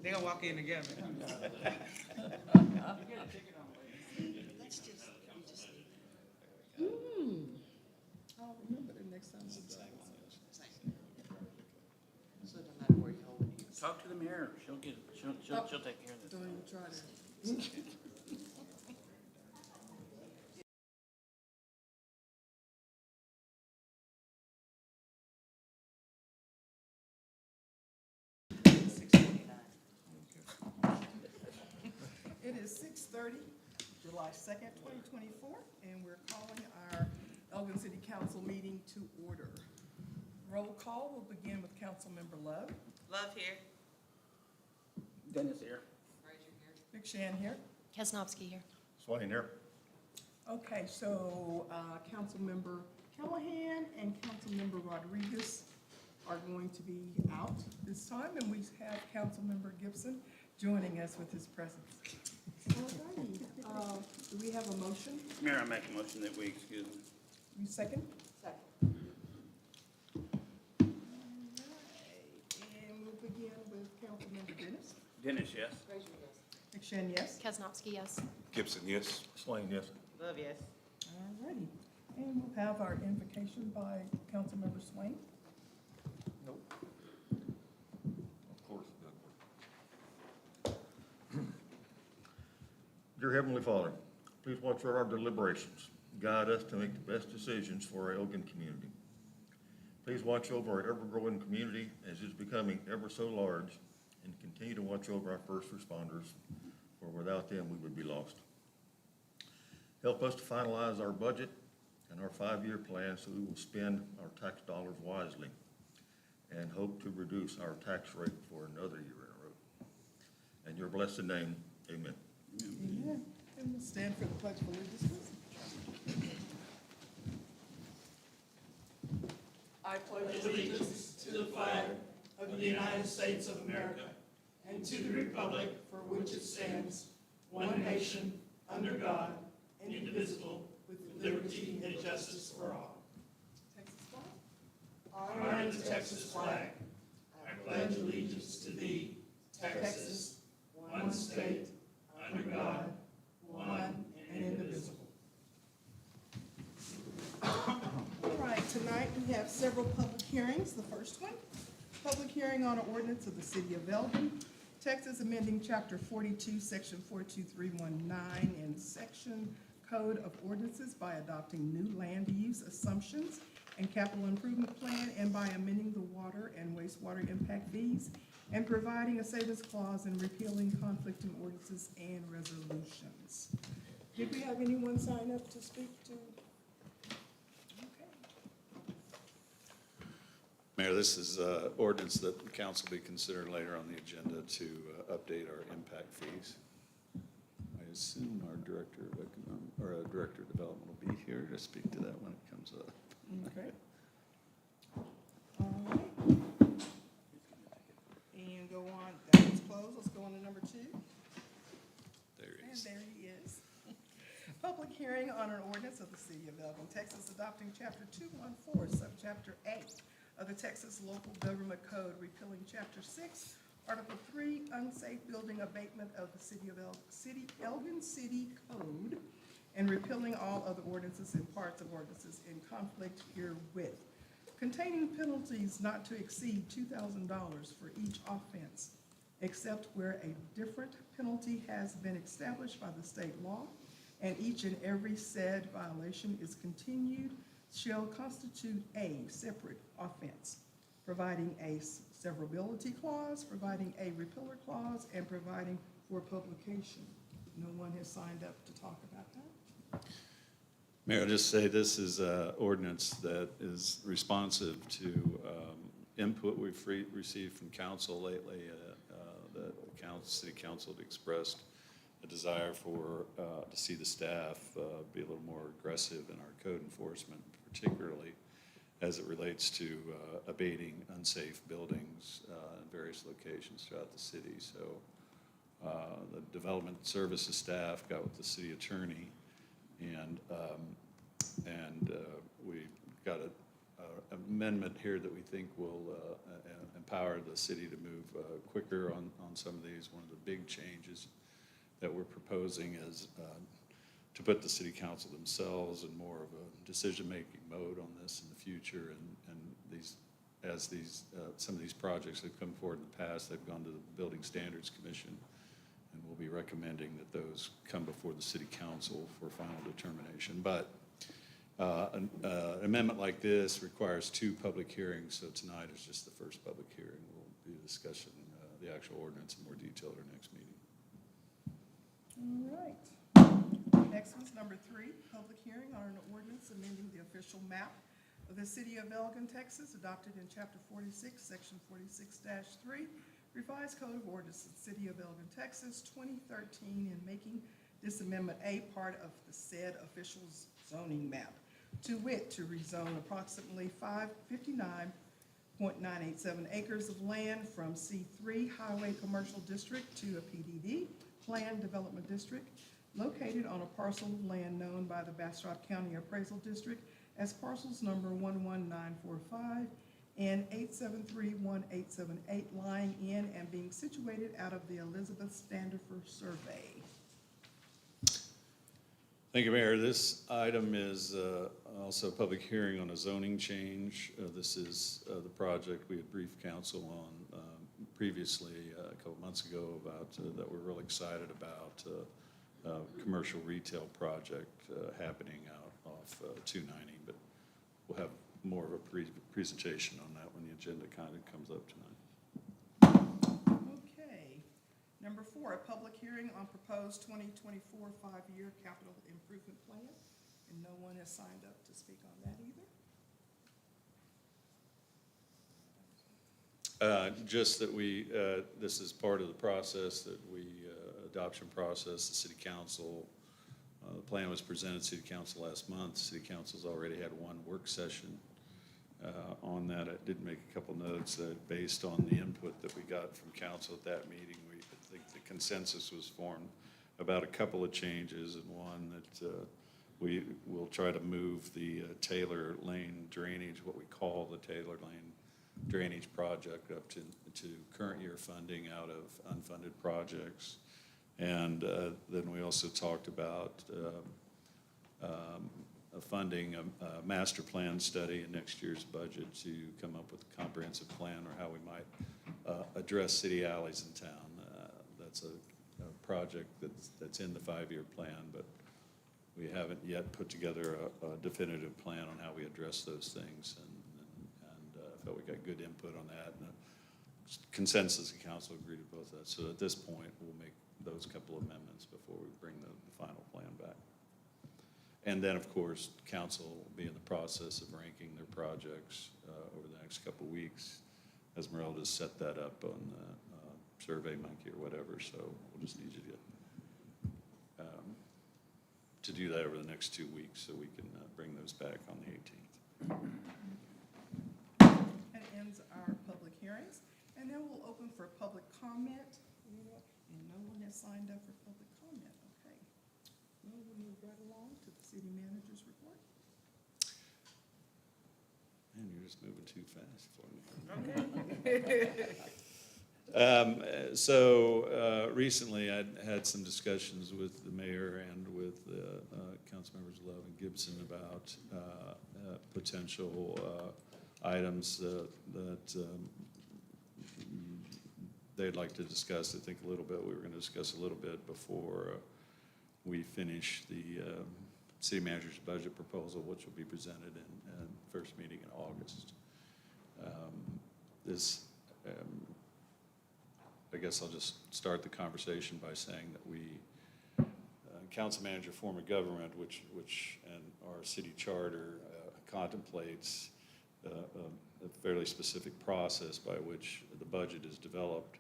They're gonna walk in together. I'll remember the next time. So it doesn't matter where you hold it. Talk to the mayor. She'll take care of this. Don't even try that. It is 6:30, July 2nd, 2024, and we're calling our Elgin City Council meeting to order. Roll call will begin with Councilmember Love. Love here. Dennis here. McShann here. Kesnowski here. Swain here. Okay, so Councilmember Callahan and Councilmember Rodriguez are going to be out this time, and we have Councilmember Gibson joining us with his presence. All righty, do we have a motion? Mayor, I make a motion that we excuse him. You second? Second. All right, and we'll begin with Councilmember Dennis. Dennis, yes. Frazier, yes. McShann, yes? Kesnowski, yes. Gibson, yes. Swain, yes. Love, yes. All righty, and we'll have our invocation by Councilmember Swain. Nope. Of course it doesn't work. Dear Heavenly Father, please watch over our deliberations. Guide us to make the best decisions for our Elgin community. Please watch over our ever-growing community as it's becoming ever so large, and continue to watch over our first responders, for without them we would be lost. Help us to finalize our budget and our 5-year plan so we will spend our tax dollars wisely, and hope to reduce our tax rate for another year in a row. In your blessed name, amen. Amen. And we'll stand for the Pledge of Allegiance. I pledge allegiance to the flag of the United States of America and to the republic for which it stands, one nation, under God, indivisible, with liberty and justice for all. Texas flag. Honor the Texas flag. I pledge allegiance to thee, Texas, one state, under God, one and indivisible. All right, tonight we have several public hearings. The first one, public hearing on an ordinance of the City of Elgin, Texas, amending Chapter 42, Section 42319, and Section Code of Ordinances by adopting new land use assumptions and capital improvement plan, and by amending the water and wastewater impact fees, and providing a savings clause and repealing conflicting ordinances and resolutions. Did we have anyone sign up to speak to? Mayor, this is an ordinance that the council will be considering later on the agenda to update our impact fees. I assume our director of director of development will be here to speak to that when it comes up. Okay. All right. And go on, that one's closed. Let's go on to number 2. There he And is. there he is. Public hearing on an ordinance of the City of Elgin, Texas, adopting Chapter 214, Subchapter 8 of the Texas Local Government Code, repealing Chapter 6, Article 3, unsafe building abatement of the Elgin City Code, and repealing all other ordinances and parts of ordinances in conflict herewith, containing penalties not to exceed $2,000 for each offense, except where a different penalty has been established by the state law, and each and every said violation is continued, shall constitute a separate offense, providing a severability clause, providing a repealer clause, and providing for publication. No one has signed up to talk about that. Mayor, I'll just say this is an ordinance that is responsive to input we've received from council lately. The city council had expressed a desire to see the staff be a little more aggressive in our code enforcement, particularly as it relates to abating unsafe buildings in various locations throughout the city. So the development services staff got with the city attorney, and we got an amendment here that we think will empower the city to move quicker on some of these. One of the big changes that we're proposing is to put the city council themselves in more of a decision-making mode on this in the future. And some of these projects have come forward in the past, they've gone to the Building Standards Commission, and we'll be recommending that those come before the city council for final determination. But an amendment like this requires 2 public hearings, so tonight is just the first public hearing. We'll be discussing the actual ordinance in more detail at our next meeting. All right. Next one's number 3, public hearing on an ordinance amending the official map of the city of Elgin, Texas, adopted in chapter 46, section 46-3, revised code of ordinances of the city of Elgin, Texas, 2013, and making this amendment a part of the said official zoning map, to wit, to rezone approximately 559.987 acres of land from C3 Highway Commercial District to a PDD, Planned Development District, located on a parcel of land known by the Bastrop County Appraisal District as parcels number 11945 and 8731878, lying in and being situated out of the Elizabeth Standifer Survey. Thank you, Mayor. This item is also a public hearing on a zoning change. This is the project we had briefed council on previously a couple months ago about that we're really excited about. Commercial retail project happening out off 290, but we'll have more of a presentation on that when the agenda kind of comes up tonight. Okay. Number 4, a public hearing on proposed 2024 5-year capital improvement plan, and no one has signed up to speak on that either. Just that this is part of the process that adoption process, the city council, the plan was presented to city council last month. City council's already had 1 work session on that. I did make a couple notes that based on the input that we got from council at that meeting, I think the consensus was formed about a couple of changes, and one that we will try to move the Taylor Lane drainage, what we call the Taylor Lane drainage project, up to current year funding out of unfunded projects. And then we also talked about funding a master plan study in next year's budget to come up with a comprehensive plan or how we might address city alleys in town. That's a project that's in the 5-year plan, but we haven't yet put together a definitive plan on how we address those things, and felt we got good input on that, and consensus of council agreed to both of that. So at this point, we'll make those couple of amendments before we bring the final plan back. And then, of course, council will be in the process of ranking their projects over the next couple of weeks. Esmeralda set that up on Survey Monkey or whatever, so we'll just need you to do that over the next 2 weeks so we can bring those back on the 18th. That ends our public hearings, and then we'll open for public comment. And no one has signed up for public comment, okay. Well, we'll move right along to the city manager's report. Man, you're just moving too fast for me. Okay. Recently I had some discussions with the mayor and with council members Love and Gibson about potential items that they'd like to discuss. I think a little bit, we were going to discuss a little bit before we finish the city manager's budget proposal, which will be presented in first meeting in August. I guess I'll just start the conversation by saying that we, council manager form of government, which and our city charter contemplates a fairly specific process by which the budget is developed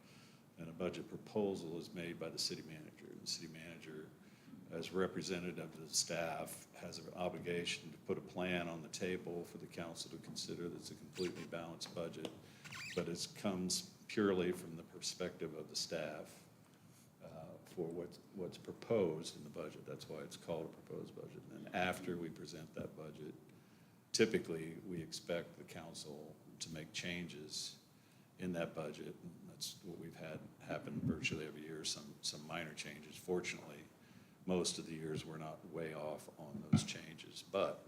and a budget proposal is made by the city manager. The city manager, as representative of the staff, has an obligation to put a plan on the table for the council to consider that's a completely balanced budget, but it comes purely from the perspective of the staff for what's proposed in the budget. That's why it's called a proposed budget. And then after we present that budget, typically we expect the council to make changes in that budget. And that's what we've had happen virtually every year, some minor changes. Fortunately, most of the years we're not way off on those changes. But,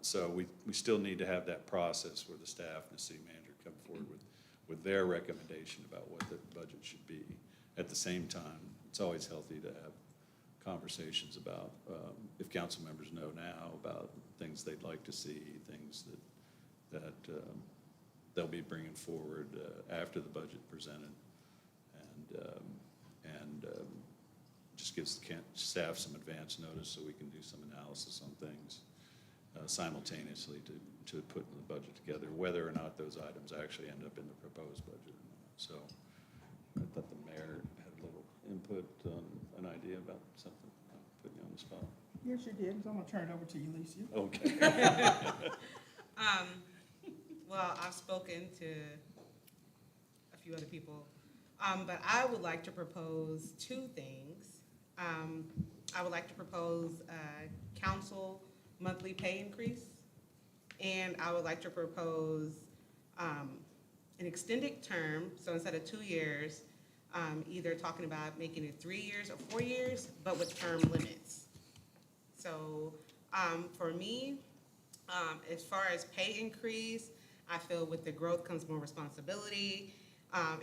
so we still need to have that process where the staff and the city manager come forward with their recommendation about what the budget should be. At the same time, it's always healthy to have conversations about, if council members know now about things they'd like to see, things that they'll be bringing forward after the budget presented, and just gives the staff some advance notice so we can do some analysis on things simultaneously to put the budget together, whether or not those items actually end up in the proposed budget or not. So I thought the mayor had a little input on an idea about something. I'm putting you on the spot. Yes, you did, so I'm gonna turn it over to you, Alicia. Okay. Well, I've spoken to a few other people, but I would like to propose two things. I would like to propose a council monthly pay increase, and I would like to propose an extended term, so instead of 2 years, either talking about making it 3 years or 4 years, but with term limits. So for me, as far as pay increase, I feel with the growth comes more responsibility.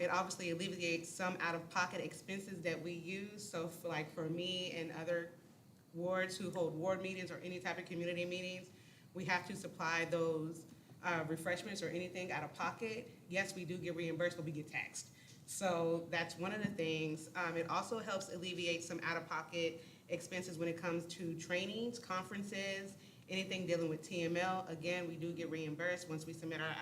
It obviously alleviates some out-of-pocket expenses that we use. So for me and other wards who hold ward meetings or any type of community meetings, we have to supply those refreshments or anything out of pocket. Yes, we do get reimbursed, but we get taxed. So that's one of the things. It also helps alleviate some out-of-pocket expenses when it comes to trainings, conferences, anything dealing with TML. Again, we do get reimbursed once we submit our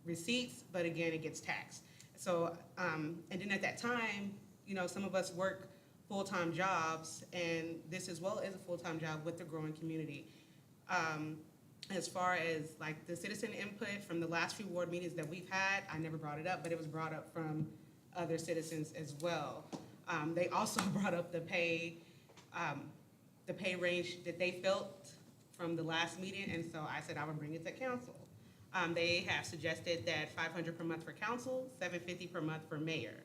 receipts, but again, it gets taxed. So, and then at that time, some of us work full-time jobs, and this as well is a full-time job with the growing community. As far as like the citizen input from the last few ward meetings that we've had, I never brought it up, but it was brought up from other citizens as well. They also brought up the pay range that they felt from the last meeting, and so I said I would bring it to council. They have suggested that $500 per month for council, $750 per month for mayor.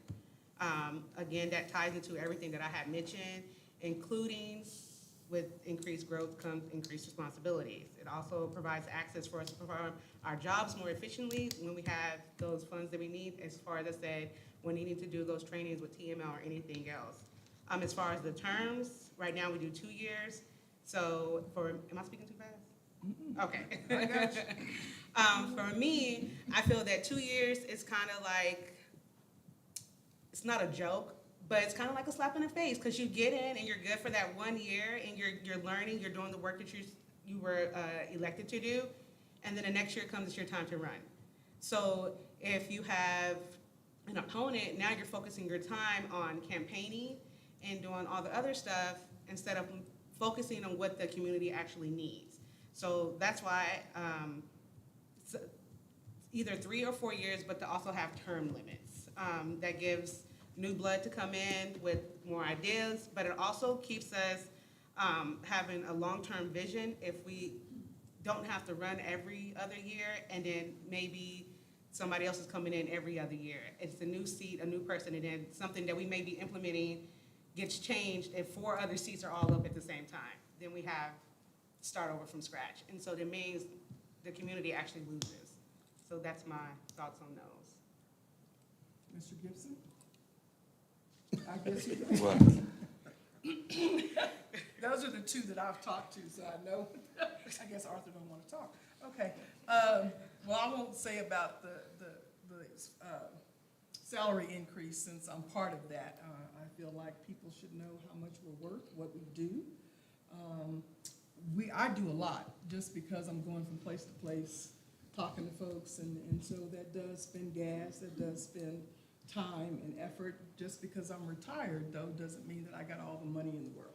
Again, that ties into everything that I had mentioned, including with increased growth comes increased responsibilities. It also provides access for us to perform our jobs more efficiently when we have those funds that we need, as far as I said, when needing to do those trainings with TML or anything else. As far as the terms, right now we do 2 years. So am I speaking too fast? Okay. I got you. For me, I feel that 2 years is kind of like, it's not a joke, but it's kind of like a slap in the face, because you get in and you're good for that 1 year and you're learning, you're doing the work that you were elected to do, and then the next year comes, it's your time to run. So if you have an opponent, now you're focusing your time on campaigning and doing all the other stuff instead of focusing on what the community actually needs. So that's why it's either 3 or 4 years, but to also have term limits. That gives new blood to come in with more ideas, but it also keeps us having a long-term vision if we don't have to run every other year, and then maybe somebody else is coming in every other year. It's a new seat, a new person, and then something that we may be implementing gets changed if 4 other seats are all up at the same time. Then we have start over from scratch. And so that means the community actually loses. So that's my thoughts on those. Mr. Gibson? I guess you Those are the two that I've talked to, so I know. I guess Arthur don't want to talk. Okay. Well, I won't say about the salary increase, since I'm part of that. I feel like people should know how much we're worth, what we do. I do a lot just because I'm going from place to place, talking to folks, and so that does spend gas, that does spend time and effort. Just because I'm retired, though, doesn't mean that I got all the money in the world.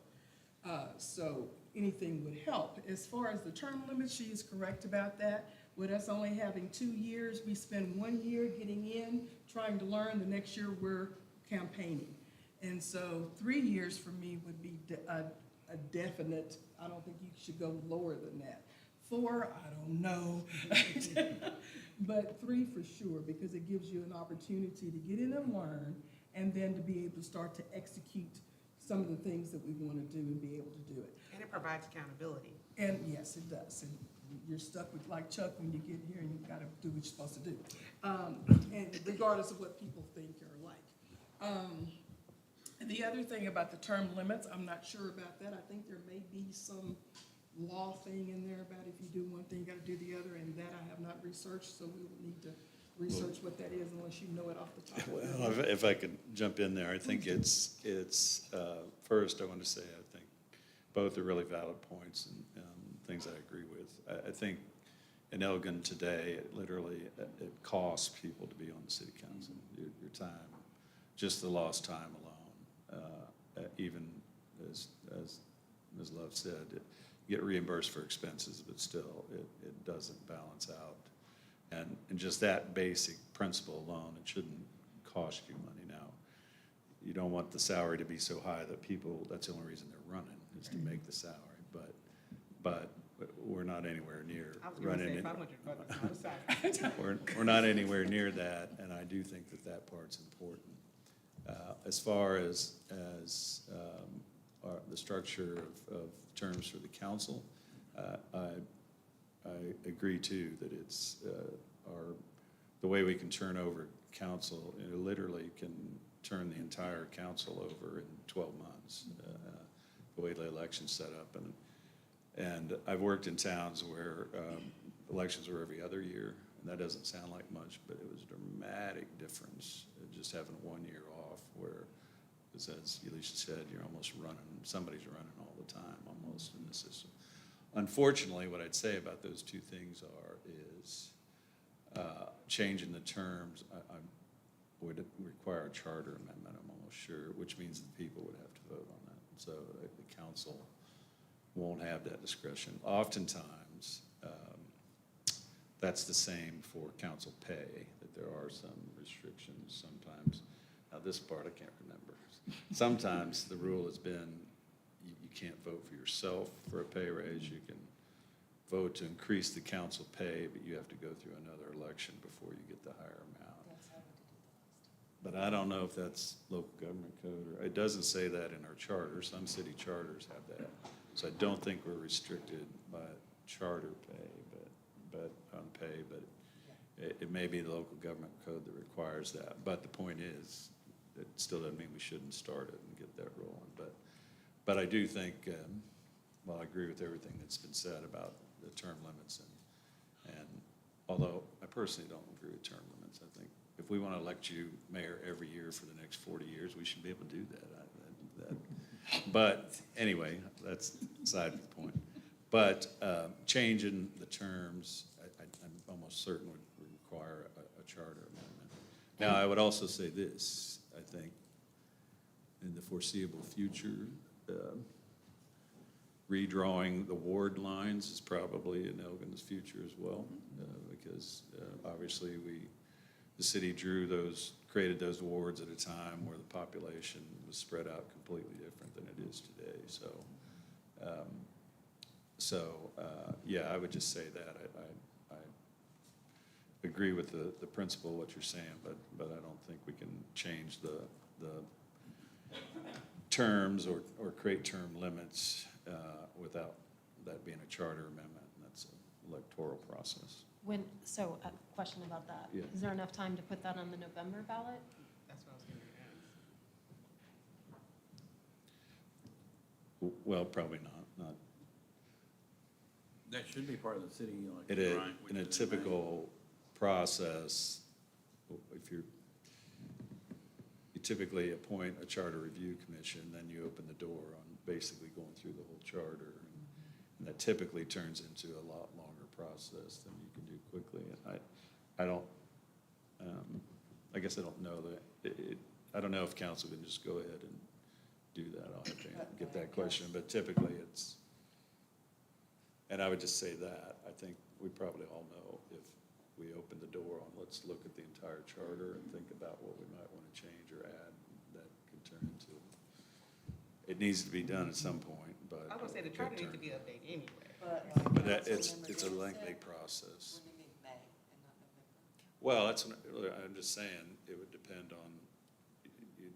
So anything would help. As far as the term limit, she is correct about that. With us only having 2 years, we spend 1 year getting in, trying to learn. The next year, we're campaigning. And so 3 years for me would be a definite. I don't think you should go lower than that. 4, I don't know. but 3 for sure, because it gives you an opportunity to get in and learn, and then to be able to start to execute some of the things that we want to do and be able to do it. And it provides accountability. And yes, it does, and you're stuck with, like Chuck, when you get here and you've got to do what you're supposed to do. And regardless of what people think or like. And the other thing about the term limits, I'm not sure about that. I think there may be some law thing in there about if you do one thing, you gotta do the other, and that I have not researched, so we will need to research what that is unless you know it off the top of your Well, head. if I could jump in there, I think it's, first, I want to say, I think both are really valid points and things I agree with. I think in Elgin today, it literally, it costs people to be on the city council. Your time, just the lost time alone, even as Ms. Love said, you get reimbursed for expenses, but still, it doesn't balance out. And just that basic principle alone, it shouldn't cost you money. Now, you don't want the salary to be so high that people, that's the only reason they're running, is to make the salary. But we're not anywhere near I was gonna say running. 500, but on the side. We're not anywhere near that, and I do think that part's important. As far as the structure of terms for the council, I agree too that it's the way we can turn over council, it literally can turn the entire council over in 12 months, the way the election's set up. And I've worked in towns where elections were every other year, and that doesn't sound like much, but it was a dramatic difference, just having 1 year off where, as Elisha said, you're almost running, somebody's running all the time almost in the system. Unfortunately, what I'd say about those two things is changing the terms would require a charter amendment, I'm almost sure, which means the people would have to vote on that. So the council won't have that discretion. Oftentimes, that's the same for council pay, that there are some restrictions sometimes. Now, this part I can't remember. Sometimes the rule has been you can't vote for yourself for a pay raise. You can vote to increase the council pay, but you have to go through another election before you get the higher amount. But I don't know if that's local government code, or it doesn't say that in our charter. Some city charters have that. So I don't think we're restricted by charter pay, but it may be the local government code that requires that. But the point is, it still doesn't mean we shouldn't start it and get that rolling. But I do think, well, I agree with everything that's been said about the term limits, and although I personally don't agree with term limits, I think if we want to elect you mayor every year for the next 40 years, we should be able to do that. But anyway, that's beside the point. But changing the terms, I'm almost certain would require a charter amendment. Now, I would also say this, I think in the foreseeable future, redrawing the ward lines is probably in Elgin's future as well, because obviously the city created those wards at a time where the population was spread out completely different than it is today. So, yeah, I would just say that. I agree with the principle of what you're saying, but I don't think we can change the terms or create term limits without that being a charter amendment, and that's an electoral process. So a question about that. Yeah. Is there enough time to put that on the November ballot? That's what I was going to ask. Well, probably not. That should be part of the city In election, right? in a typical process, if you typically appoint a charter review commission, then you open the door on basically going through the whole charter. And that typically turns into a lot longer process than you can do quickly. And I guess I don't know that, I don't know if council can just go ahead and do that. I'll have to get that question, but typically it's, and I would just say that, I think we probably all know if we open the door on, let's look at the entire charter and think about what we might want to change or add, that could turn into, it needs to be done at some point, but. I was going to say, the it charter could needs to turn- be updated anyway. But that, it's a lengthy process. When you mean May and not November. Well, I'm just saying, it would depend on, you'd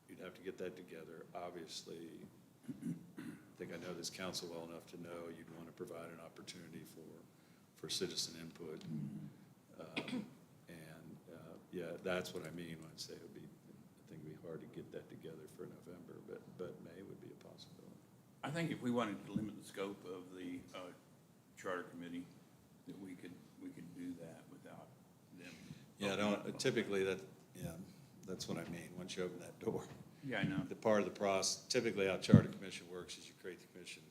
you'd have to get that together. Obviously, I think I know this council well enough to know you'd want to provide an opportunity for citizen input. Yeah, that's what I mean when I say it would be, I think it'd be hard to get that together for November, but May would be a possibility. I think if we wanted to limit the scope of the charter committee, that we could do that without them. Yeah, typically that's what I mean, once you open that door. Yeah, I know. The part of the process, typically how charter commission works is you create the commission.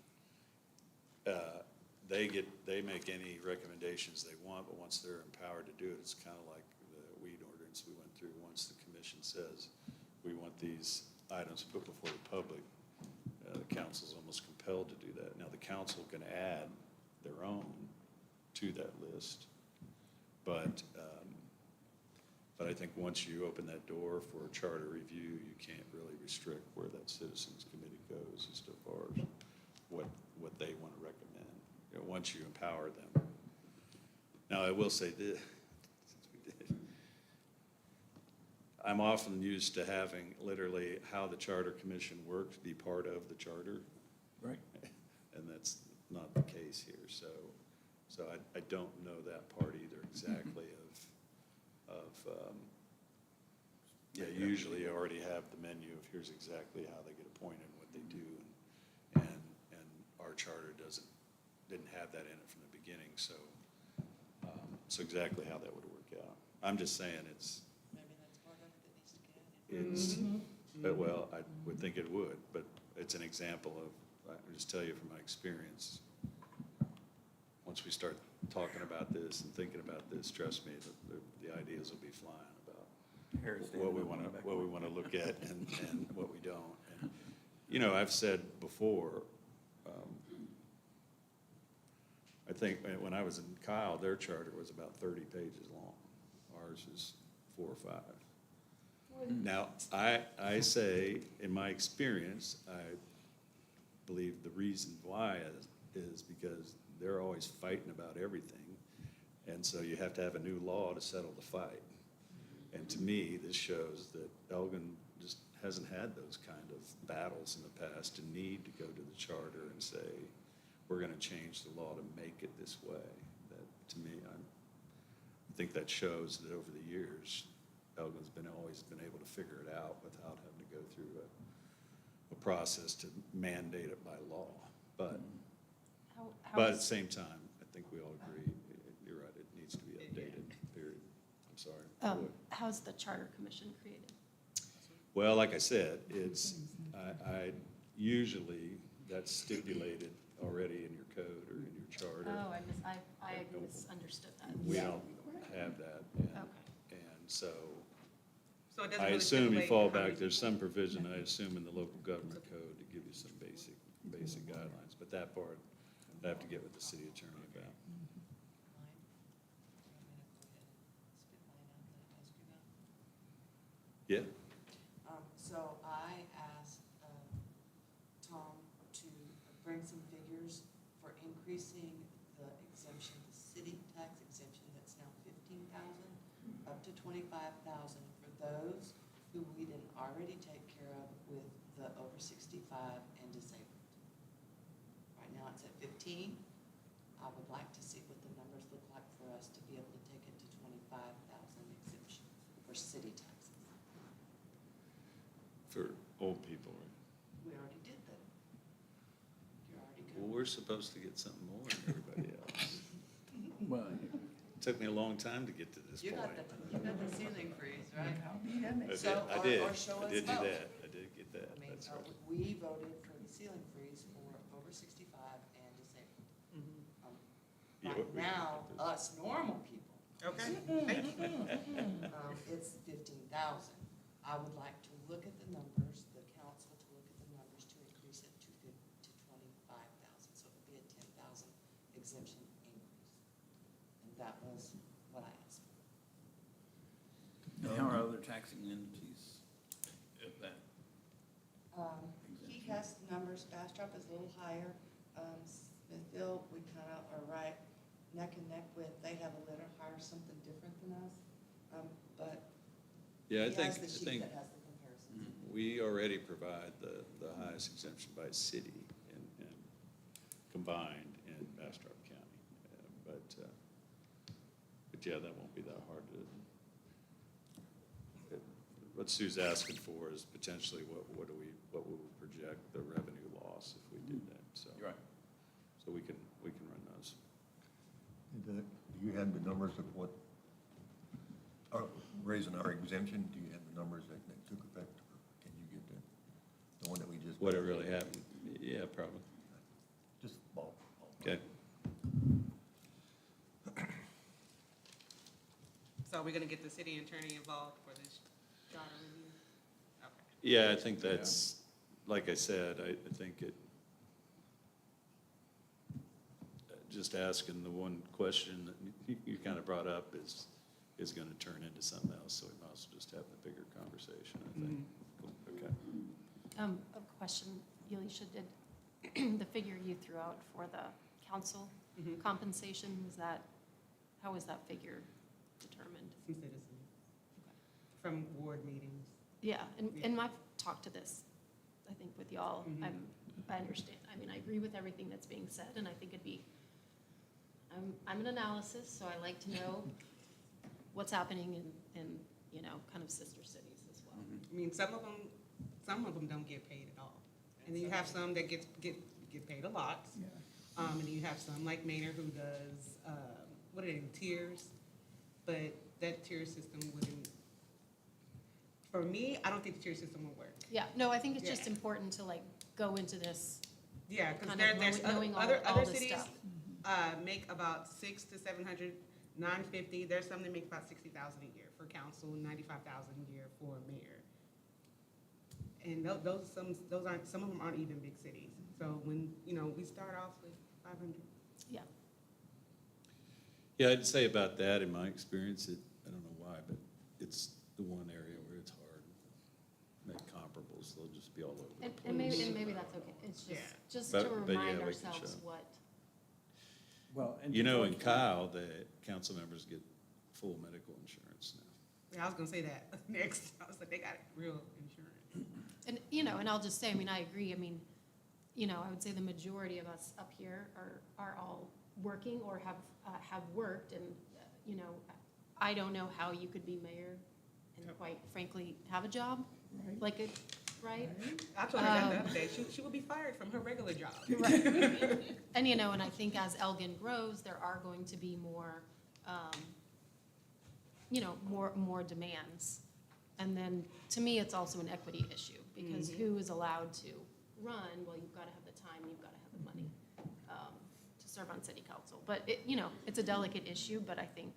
They make any recommendations they want, but once they're empowered to do it, it's kind of like the weed ordinance we went through. Once the commission says, we want these items put before the public, the council's almost compelled to do that. Now, the council can add their own to that list, but I think once you open that door for a charter review, you can't really restrict where that citizens committee goes as far as what they want to recommend, once you empower them. Now, I will say this, since we did, I'm often used to having literally how the charter commission works be part of the charter. Right. And that's not the case here, so I don't know that part either exactly yeah, usually you already have the menu of here's exactly how they get appointed and what they do, and our charter didn't have that in it from the beginning, so exactly how that would work out. I'm just saying Maybe that's part of it that needs to get added. it's, but well, I would think it would, but it's an example of, I just tell you from my experience, once we start talking about this and thinking about this, trust me, the ideas will be flying about what we want to look at and what we don't. And, I've said before, I think when I was in Kyle, their charter was about 30 pages long. Ours is 4 or 5. Now, I say, in my experience, I believe the reason why is because they're always fighting about everything. And so you have to have a new law to settle the fight. And to me, this shows that Elgin just hasn't had those kind of battles in the past to need to go to the charter and say, we're going to change the law to make it this way. That, to me, I think that shows that over the years, Elgin's always been able to figure it out without having to go through a process to mandate it by law. But at the same time, I think we all agree, you're right, it needs to be updated, period. I'm sorry. How's the charter commission created? Well, like I said, I usually, that's stipulated already in your code or in your charter. Oh, I misunderstood that. We don't have that. And so So it doesn't I really assume you stipulate fall how many back, there's people- some provision, I assume, in the local government code to give you some basic guidelines. But that part, I have to get with the city attorney about. Mine? I'm gonna go ahead and spit mine out that I asked you about. Yeah? So I asked Tom to bring some figures for increasing the exemption, the city tax exemption that's now 15,000 up to 25,000 for those who we didn't already take care of with the over 65 and disabled. Right now it's at 15. I would like to see what the numbers look like for us to be able to take it to 25,000 exemption for city taxes. For old people, right? We already did that. You're already Well, good. we're supposed to get something more than everybody else. Well, It took me a long time to get to this You point. got the ceiling freeze, right? So, I or- did, or show I us did do both. that, I did get that, I mean, that's right. we voted for the ceiling freeze for over 65 and disabled. Yeah, Right we- now, us normal people, Okay, thank you. it's 15,000. I would like to look at the numbers, the council to look at the numbers to increase it to 25,000. So it would be a 10,000 exemption increase. And that was what I asked for. how are other taxing entities at that? He has numbers, Bastrop is a little higher, Smithville, we kind of are right neck and neck with, they have a letter, hire something different than us, but Yeah, I he think, has the sheet think that has the comparisons. we already provide the highest exemption by city and combined in Bastrop County. But yeah, that won't be that hard to, what Sue's asking for is potentially what will we project the revenue loss if we do that, so. You're right. So we can run those. Do you have the numbers of what, raising our exemption, do you have the numbers that took effect? Or can you get the one that we just? What it really happened, yeah, probably. Just ball. Okay. So are we gonna get the city attorney involved for this charter review? Okay. Yeah, I think that's, like I said, I think it, just asking the one question that you kind of brought up is going to turn into something else, so we might as well just have the bigger conversation, I think. Okay. A question, Yalisha, did the figure you threw out for the council Mhm. compensation, how was that figure determined? Some citizens from ward meetings. Yeah, and I've talked to this, I think, with y'all. Mhm. I understand. I mean, I agree with everything that's being said, and I think it'd be, I'm an analysis, so I like to know what's happening in, kind of sister cities as well. I mean, some of them don't get paid at all. And then you have some that get paid a lot. Yeah. And then you have some like Maynard who does, what are they, tiers? But that tier system wouldn't, for me, I don't think the tier system will work. Yeah, no, I think it's just Yeah. important to go into this, Yeah, because Kind of there's knowing all other this cities stuff. make about 600 to 700, 950. There's some that make about 60,000 a year for council, 95,000 a year for mayor. And some of them aren't even big cities. So when, we start off with 500. yeah. Yeah, I'd say about that, in my experience, I don't know why, but it's the one area where it's hard. Make comparables, they'll just be all over the place. And maybe that's okay. It's Yeah. just But- to but yeah, remind we can ourselves show. what, Well, and. You know, in Kyle, the council members get full medical insurance now. Yeah, I was gonna say that next. I was like, they got real insurance. and I'll just say, I mean, I agree. I mean, I would say the majority of us up here are all working or have worked, and, I don't know how you could be mayor and Yep. quite frankly, have a job, Right. right? I told her that the other day. She would be fired from her regular job. And, and I think as Elgin grows, there are going to be more, more demands. And then, to me, it's also an equity issue, because who is allowed to run? Well, you've got to have the time, you've got to have the money to serve on city council. But, it's a delicate issue, but I think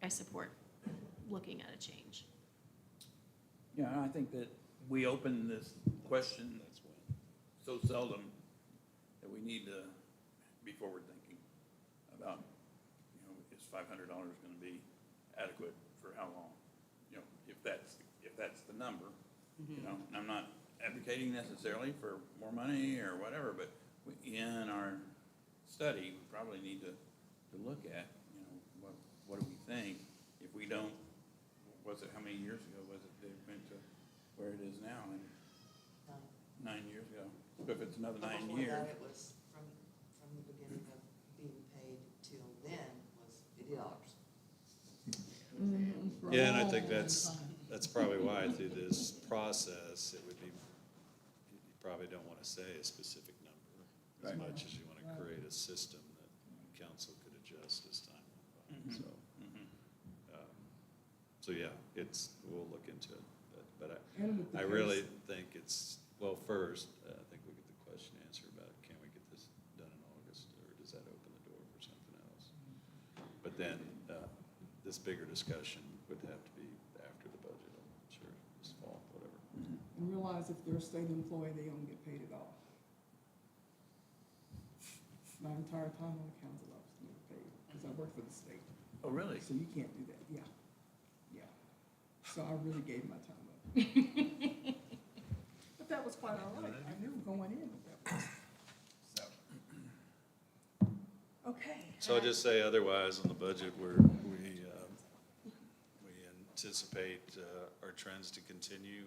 I support looking at a change. Yeah, and I think that we open this question That's when. so seldom that we need to be forward thinking about, is $500 going to be adequate for how long? If that's the number, and I'm not advocating necessarily for more money or whatever, but in our study, we probably need to look at, what do we think? If we don't, how many years ago was it they went to where it is now? And 9 years ago. So if it's another 9 Before years. that, it was from the beginning of being paid till then was $50. Yeah, and I think that's probably why through this process, it would be, you probably don't want to say a specific number as Right. much as you want to create a system that council could adjust as time went by, Mhm. so. So yeah, we'll look into it, but And with the I really case- think well, first, I think we get the question answered about, can we get this done in August, or does that open the door for something else? But then, this bigger discussion would have to be after the budget, I'm sure, this fall, whatever. And realize if they're a state employee, they don't get paid at all. My entire time on the council, I was never paid, because I work for the state. Oh, really? So you can't do that, yeah. So I really gave my time up. But that was quite all right. I knew going in that was. So. Okay. So I'll just say otherwise on the budget, we anticipate our trends to continue.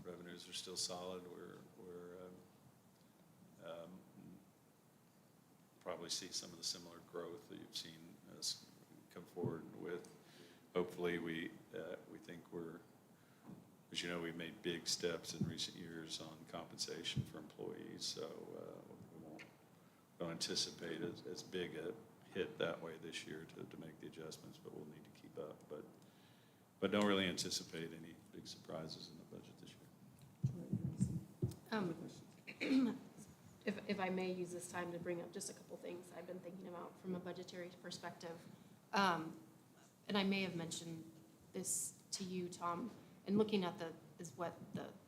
Our revenues are still solid. We're probably see some of the similar growth that you've seen us come forward with. Hopefully, we think as you know, we've made big steps in recent years on compensation for employees, so we don't anticipate as big a hit that way this year to make the adjustments, but we'll need to keep up. But don't really anticipate any big surprises in the budget this year. If I may use this time to bring up just a couple things I've been thinking about from a budgetary perspective. And I may have mentioned this to you, Tom, and looking at the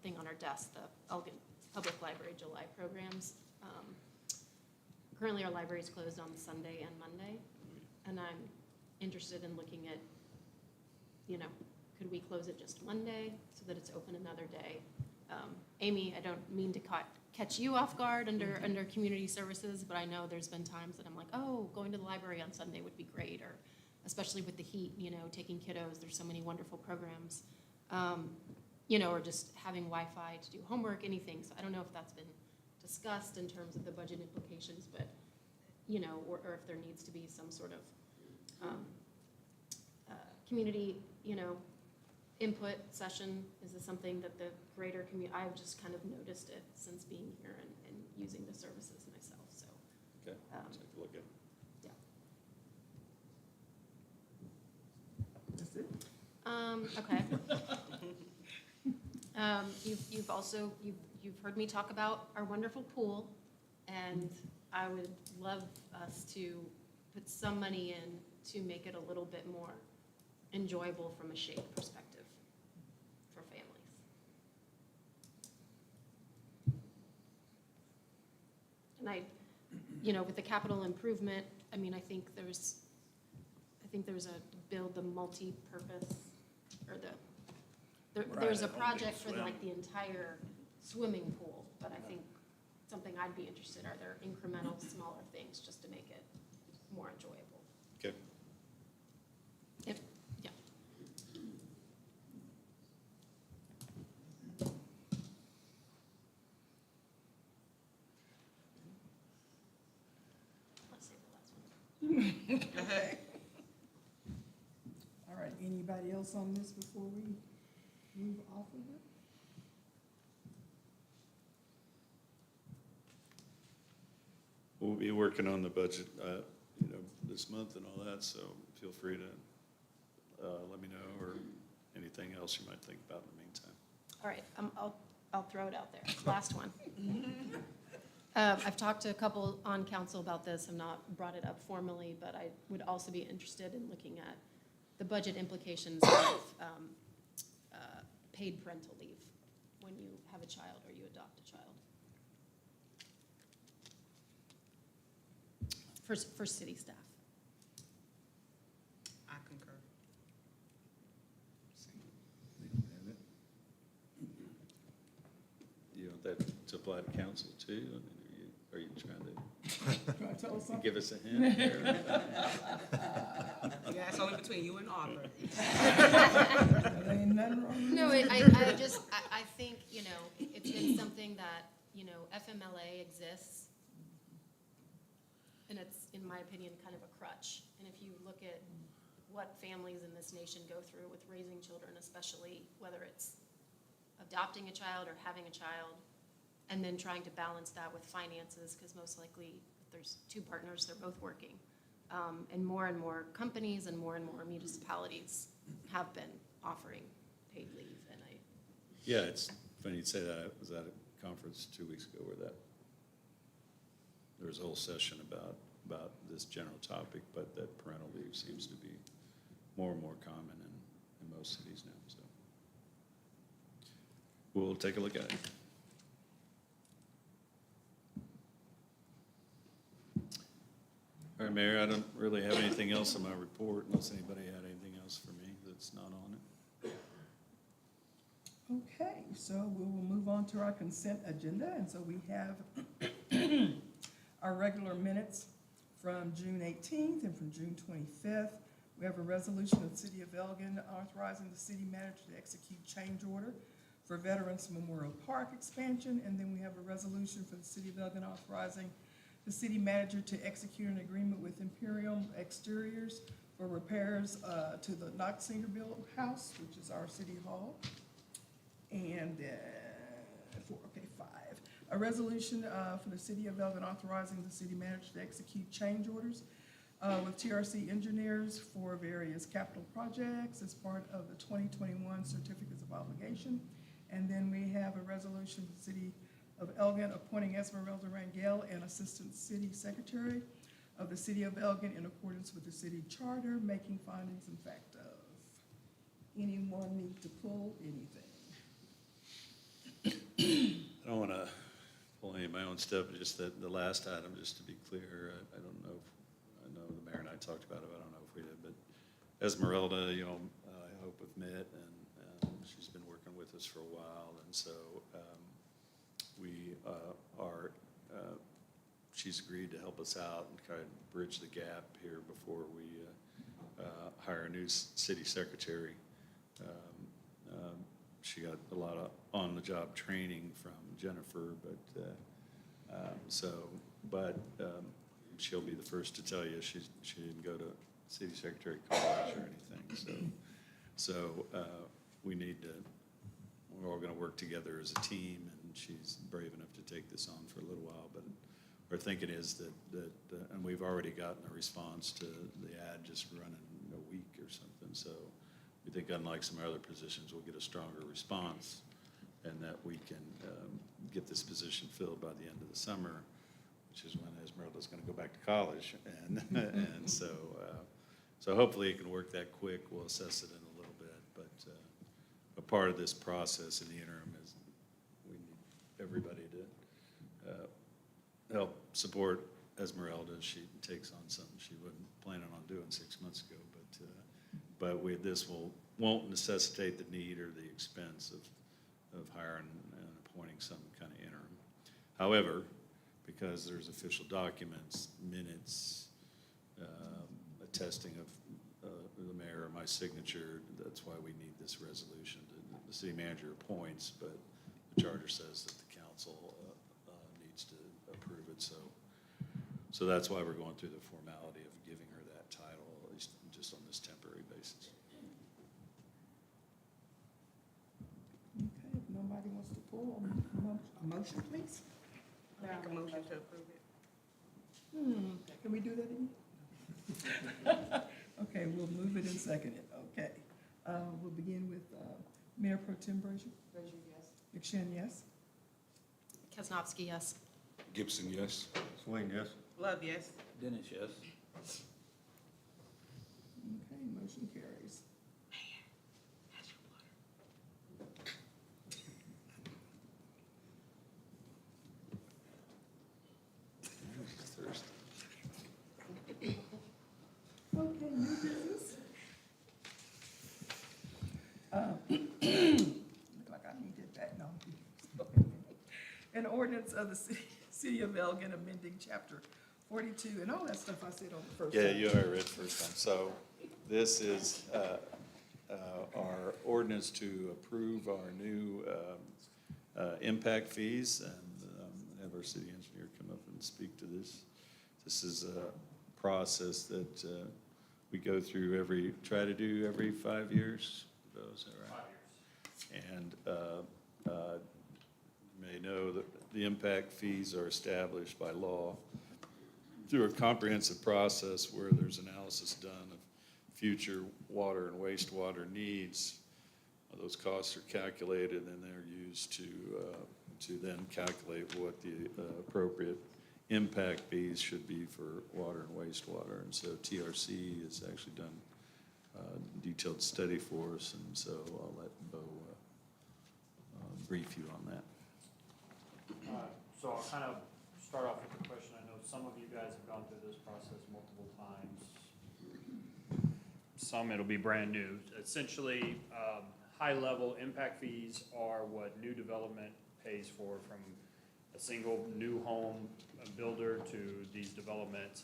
thing on our desk, the Elgin Public Library July programs. Currently, our library is closed on Sunday and Monday, and I'm interested in looking at, could we close it just Monday so that it's open another day? Amy, I don't mean to catch you off guard under community services, but I know there's been times that I'm like, oh, going to the library on Sunday would be great, or especially with the heat, taking kiddos, there's so many wonderful programs, or just having Wi-Fi to do homework, anything. So I don't know if that's been discussed in terms of the budget implications, but, or if there needs to be some sort of community, input session. Is this something that the greater community, I've just kind of noticed it since being here and using the services myself, so. Okay, take a look at it. That's it? Okay. You've heard me talk about our wonderful pool, and I would love us to put some money in to make it a little bit more enjoyable from a shade perspective for families. And with the capital improvement, I think there's a build the multi-purpose, or there's a project for like the entire swimming pool, but I think something I'd be interested, are there incremental smaller things just to make it more enjoyable? Okay. Yeah. Let's save the last one. Okay. All right, anybody else on this before we move off of it? We'll be working on the budget, this month and all that, so feel free to let me know, or anything else you might think about in the meantime. All right, I'll throw it out there. Last one. I've talked to a couple on council about this. I've not brought it up formally, but I would also be interested in looking at the budget implications of paid parental leave when you have a child or you adopt a child. For city staff. I concur. You want that to apply to council too? Are you trying to Trying to tell us something? give us a hint there? Yeah, it's only between you and Arthur. There ain't nothing wrong with No, that. I think, it's been something that, FMLA exists, and it's, in my opinion, kind of a crutch. And if you look at what families in this nation go through with raising children, especially whether it's adopting a child or having a child, and then trying to balance that with finances, because most likely, if there's two partners, they're both working. And more companies and more municipalities have been offering paid leave, and Yeah, it's funny you'd say that. I was at a conference 2 weeks ago where there was a whole session about this general topic, but that parental leave seems to be more and more common in most cities now, so. We'll take a look at it. All right, Mayor, I don't really have anything else in my report unless anybody had anything else for me that's not on it. Okay, so we will move on to our consent agenda, and so we have our regular minutes from June 18th and from June 25th. We have a resolution of the City of Elgin authorizing the city manager to execute change order for Veterans Memorial Park expansion. And then we have a resolution for the City of Elgin authorizing the city manager to execute an agreement with Imperium Exteriors for repairs to the Knox Senior House, which is our city hall. And five, a resolution for the City of Elgin authorizing the city manager to execute change orders with TRC engineers for various capital projects as part of the 2021 certificates of obligation. And then we have a resolution for the City of Elgin appointing Esmeralda Rangel and Assistant City Secretary of the City of Elgin in accordance with the city charter, making findings in fact of. Anyone need to pull anything? I don't want to pull any of my own stuff, but just the last item, just to be clear, I don't know if, I know the mayor and I talked about it, but I don't know if we did, but Esmeralda, I hope have met, and she's been working with us for a while, and so we are, she's agreed to help us out and kind of bridge the gap here before we hire a new city secretary. She got a lot of on-the-job training from Jennifer, but she'll be the first to tell you she didn't go to city secretary college or anything. So we need to, we're all going to work together as a team, and she's brave enough to take this on for a little while. But our thinking is that and we've already gotten a response to the ad just running a week or something. So we think, unlike some other positions, we'll get a stronger response, and that we can get this position filled by the end of the summer, which is when Esmeralda's going to go back to college. And so hopefully it can work that quick. We'll assess it in a little bit. But a part of this process in the interim is we need everybody to help support Esmeralda as she takes on something she wasn't planning on doing 6 months ago. But this won't necessitate the need or the expense of hiring and appointing some kind of interim. However, because there's official documents, minutes, attesting of the mayor or my signature, that's why we need this resolution. The city manager appoints, but the charter says that the council needs to approve it. So that's why we're going through the formality of giving her that title, at least just on this temporary basis. Okay, if nobody wants to pull, a motion, please? Make a motion to approve it. Can we do that again? Okay, we'll move it and second it, okay. We'll begin with Mayor Pro Tem Brazier. Frazier, yes. McShane, yes? Kesnowski, yes. Gibson, yes. Swain, yes. Love, yes. Dennis, yes. Okay, motion carries. Okay, new business. Look like I needed that, no. An ordinance of the city of Elgin amending chapter 42, and all that stuff I said on the first time. Yeah, you already read first time. So this is our ordinance to approve our new impact fees, and have our city engineer come up and speak to this. This is a process that we go through try to do every 5 years. Is that right? 5 years. And you may know that the impact fees are established by law through a comprehensive process where there's analysis done of future water and wastewater needs. Those costs are calculated, and they're used to then calculate what the appropriate impact fees should be for water and wastewater. And so TRC has actually done a detailed study for us, and so I'll let Bo brief you on that. So I'll kind of start off with the question. I know some of you guys have gone through this process multiple times. Some it'll be brand new. Essentially, high-level impact fees are what new development pays for, from a single new home builder to these developments.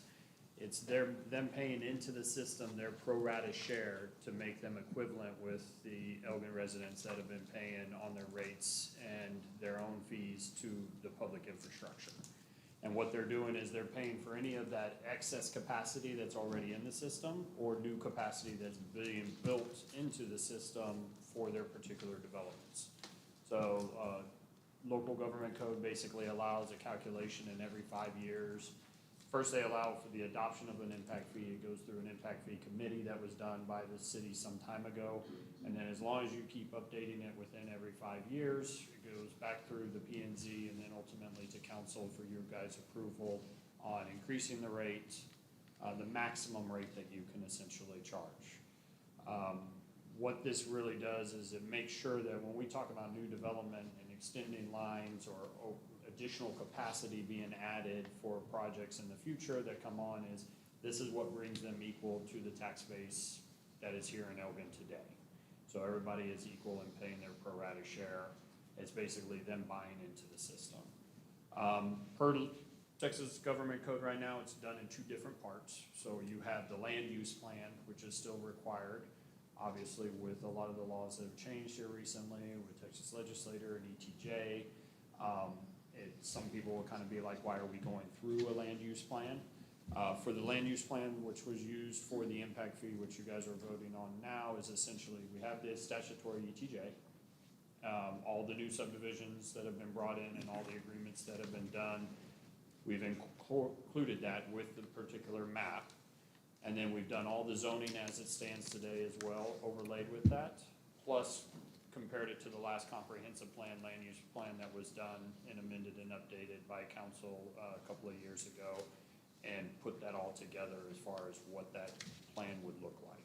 It's them paying into the system their pro rata share to make them equivalent with the Elgin residents that have been paying on their rates and their own fees to the public infrastructure. And what they're doing is they're paying for any of that excess capacity that's already in the system or new capacity that's being built into the system for their particular developments. So, local government code basically allows a calculation in every 5 years. First, they allow for the adoption of an impact fee. It goes through an impact fee committee that was done by the city some time ago. And then as long as you keep updating it within every 5 years, it goes back through the P and Z and then ultimately to council for your guys' approval on increasing the rate, the maximum rate that you can essentially charge. What this really does is it makes sure that when we talk about new development and extending lines or additional capacity being added for projects in the future that come on, is this is what brings them equal to the tax base that is here in Elgin today. So everybody is equal in paying their pro rata share. It's basically them buying into the system. Per Texas government code right now, it's done in 2 different parts. So you have the land use plan, which is still required. Obviously, with a lot of the laws that have changed here recently, with Texas legislator and ETJ, some people will kind of be like, why are we going through a land use plan? For the land use plan, which was used for the impact fee, which you guys are voting on now, is essentially, we have the statutory ETJ, all the new subdivisions that have been brought in and all the agreements that have been done, we've included that with the particular map. And then we've done all the zoning as it stands today as well, overlaid with that, plus compared it to the last comprehensive plan, land use plan that was done and amended and updated by council a couple of years ago, and put that all together as far as what that plan would look like.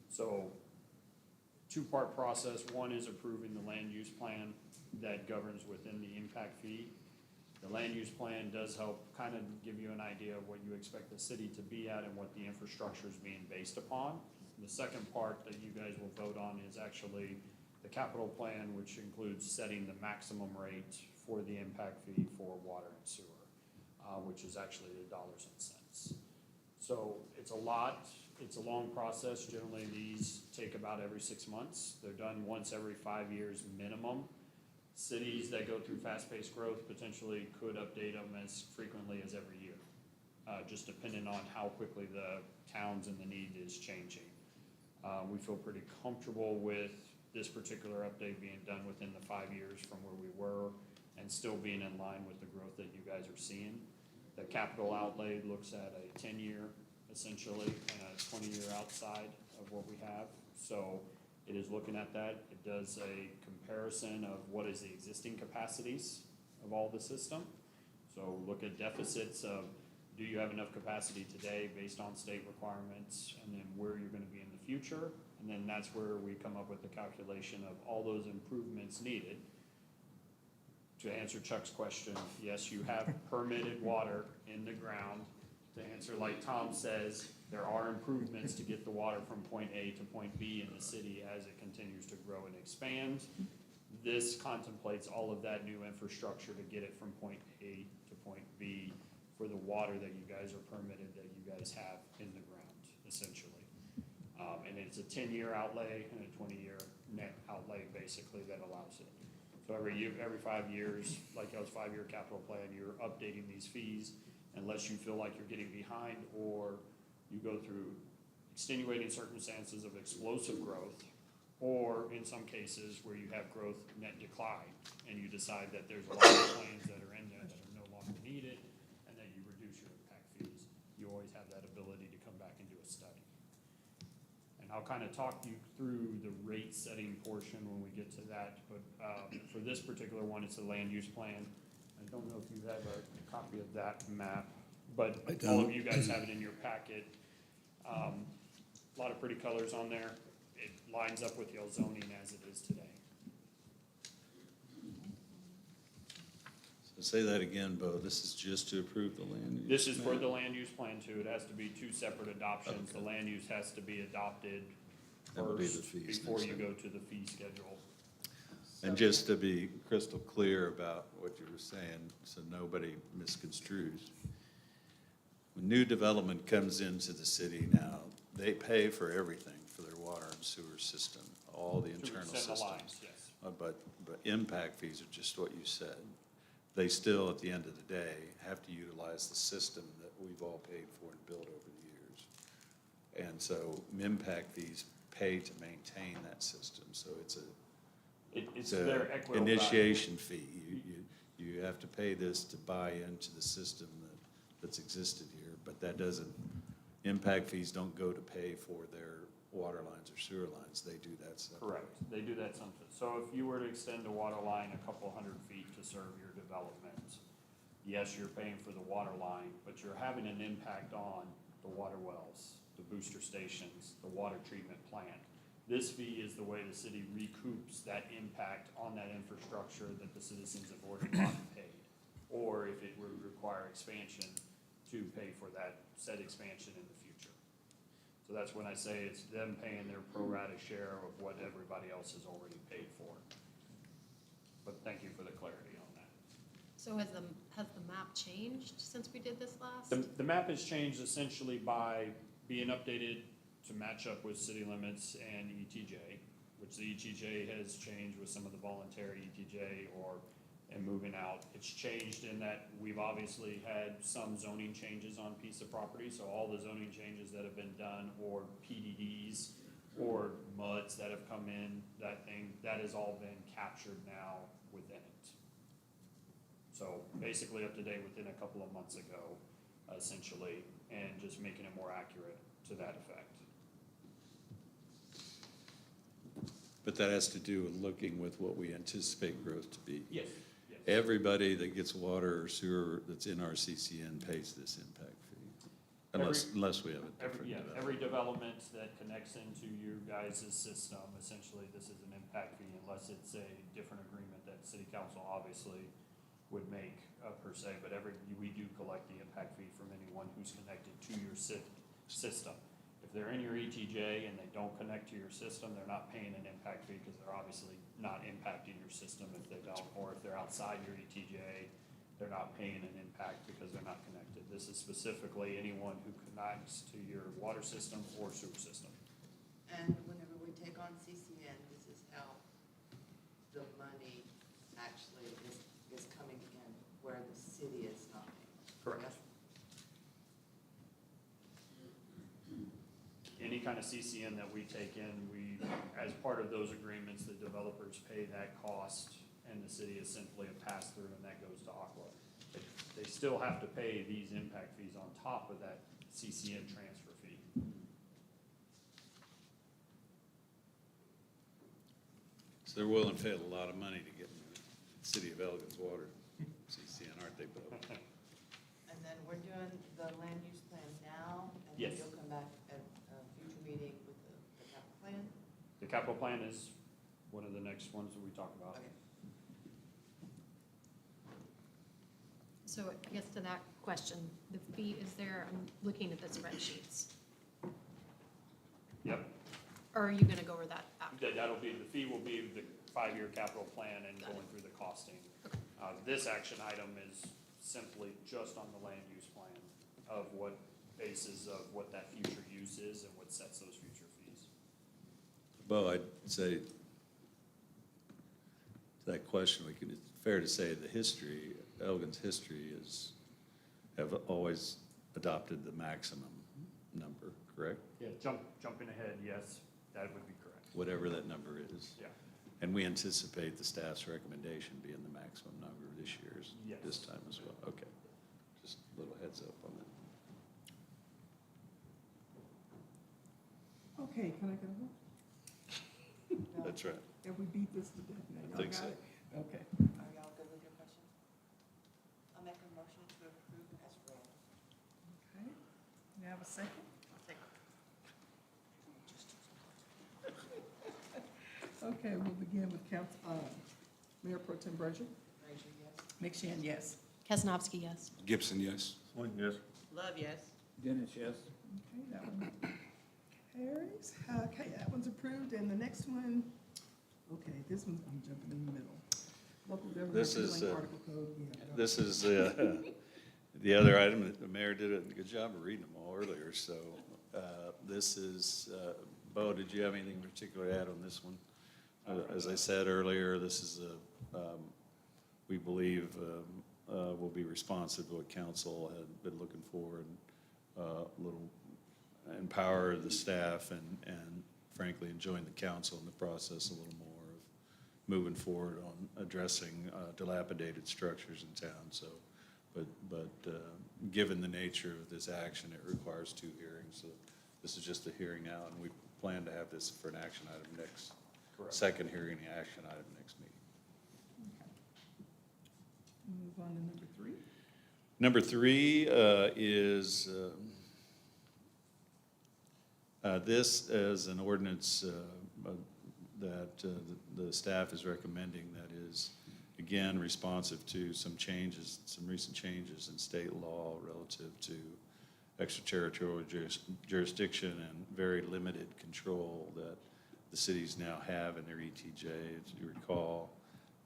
So, 2-part process. One is approving the land use plan that governs within the impact fee. The land use plan does help kind of give you an idea of what you expect the city to be at and what the infrastructure is being based upon. The second part that you guys will vote on is actually the capital plan, which includes setting the maximum rate for the impact fee for water and sewer, which is actually the dollars and cents. So it's a lot. It's a long process. Generally, these take about every 6 months. They're done once every 5 years minimum. Cities that go through fast-paced growth potentially could update them as frequently as every year, just depending on how quickly the towns and the need is changing. We feel pretty comfortable with this particular update being done within the 5 years from where we were and still being in line with the growth that you guys are seeing. The capital outlay looks at a 10-year essentially and a 20-year outside of what we have. So it is looking at that. It does a comparison of what is the existing capacities of all the system. So look at deficits of, do you have enough capacity today based on state requirements, and then where you're gonna be in the future. And then that's where we come up with the calculation of all those improvements needed. To answer Chuck's question, yes, you have permitted water in the ground. To answer like Tom says, there are improvements to get the water from point A to point B in the city as it continues to grow and expand. This contemplates all of that new infrastructure to get it from point A to point B for the water that you guys are permitted, that you guys have in the ground, essentially. And it's a 10-year outlay and a 20-year net outlay, basically, that allows it. So every 5 years, like y'all's 5-year capital plan, you're updating these fees unless you feel like you're getting behind or you go through extenuating circumstances of explosive growth, or in some cases where you have growth net decline and you decide that there's a lot of plans that are in there that are no longer needed and that you reduce your impact fees. You always have that ability to come back and do a study. And I'll kind of talk you through the rate setting portion when we get to that, but for this particular one, it's a land use plan. I don't know if you have a copy of that map, but all of you guys have it in your packet. A lot of pretty colors on there. It lines up with your zoning as it is today. So say that again, Bo, this is just to approve the land use This is for plan? the land use plan too. It has to be 2 separate adoptions. Okay. The land use has to be adopted That would be the first fees before next you time. go to the fee schedule. And just to be crystal clear about what you were saying, so nobody misconstrues, when new development comes into the city now, they pay for everything, for their water and sewer system, all the To internal extend the systems. lines, yes. But impact fees are just what you said. They still, at the end of the day, have to utilize the system that we've all paid for and built over the years. And so impact fees pay to maintain that system, so it's It's a their equitable value. initiation fee. You have to pay this to buy into the system that's existed here, but that doesn't, impact fees don't go to pay for their water lines or sewer lines, they do that separately. Correct, they do that something. So if you were to extend a water line a couple hundred feet to serve your development, yes, you're paying for the water line, but you're having an impact on the water wells, the booster stations, the water treatment plant. This fee is the way the city recoups that impact on that infrastructure that the citizens have already bought and paid. Or if it would require expansion, to pay for that said expansion in the future. So that's when I say it's them paying their pro rata share of what everybody else has already paid for. But thank you for the clarity on that. So has the map changed since we did this last? The map has changed essentially by being updated to match up with city limits and ETJ, which the ETJ has changed with some of the voluntary ETJ and moving out. It's changed in that we've obviously had some zoning changes on piece of property, so all the zoning changes that have been done, or PDDs, or MUDs that have come in, that has all been captured now within it. So basically up to date within a couple of months ago, essentially, and just making it more accurate to that effect. But that has to do with looking with what we anticipate growth to be. Yes. Everybody that gets water or sewer that's in our CCN pays this impact fee, unless we have a different development. Every development that connects into you guys' system, essentially, this is an impact fee unless it's a different agreement that city council obviously would make per se, but we do collect the impact fee from anyone who's connected to your system. If they're in your ETJ and they don't connect to your system, they're not paying an impact fee because they're obviously not impacting your system if they don't, or if they're outside your ETJ, they're not paying an impact because they're not connected. This is specifically anyone who connects to your water system or sewer system. And whenever we take on CCN, this is how the money actually is coming in, where the city is not paying. Correct. Yes? Any kind of CCN that we take in, as part of those agreements, the developers pay that cost, and the city is simply a pass-through, and that goes to Aqua. They still have to pay these impact fees on top of that CCN transfer fee. So they're willing to pay a lot of money to get in the city of Elgin's water CCN, aren't they, Bill? And then we're doing the land use plan now, and Yes. then you'll come back at a future meeting with the capital plan? The capital plan is one of the next ones that we talk about. Okay. So I guess to that question, the fee is there, I'm looking at the spreadsheets. Yep, Or are you gonna go over that after? the fee will be the 5-year capital plan and Got it. going through the costing. Okay. This action item is simply just on the land use plan of what basis of what that future use is and what sets those future fees. Bo, I'd say, to that question, it's fair to say the history, Elgin's history have always adopted the maximum number, correct? Yeah, jumping ahead, yes, that would be correct. Whatever that number is. Yeah. And we anticipate the staff's recommendation being the maximum number this year's, Yes. this time as well. Okay. Just a little heads up on that. Okay, can I get a vote? That's right. Have we beat this to death now? I Y'all think got so. it? Okay. Are y'all good with your questions? I'll make a motion to approve as read. Okay. May I have a second? Okay, we'll begin with Mayor Pro Tem Brazier. Frazier, yes? McShane, yes. Kesnowski, yes. Gibson, yes. Swing, yes. Love, yes. Dennis, yes. Okay, that one carries. Okay, that one's approved, and the next one, okay, this one's, I'm jumping in the middle. Local government This is, repealing article code, yeah. This is The other item, the mayor did a good job of reading them all earlier, so this is, Bo, did you have anything in particular to add on this one? As I said earlier, this is we believe will be responsive to what council had been looking for, and a little empower the staff and frankly enjoying the council in the process a little more of moving forward on addressing dilapidated structures in town. So, but given the nature of this action, it requires 2 hearings. So this is just a hearing out, and we plan to have this for an action item next. Correct. Second hearing, action item next meeting. Move on to number 3. Number 3 is this as an ordinance that the staff is recommending that is, again, responsive to some changes, some recent changes in state law relative to extraterritorial jurisdiction and very limited control that the cities now have in their ETJ. As you recall,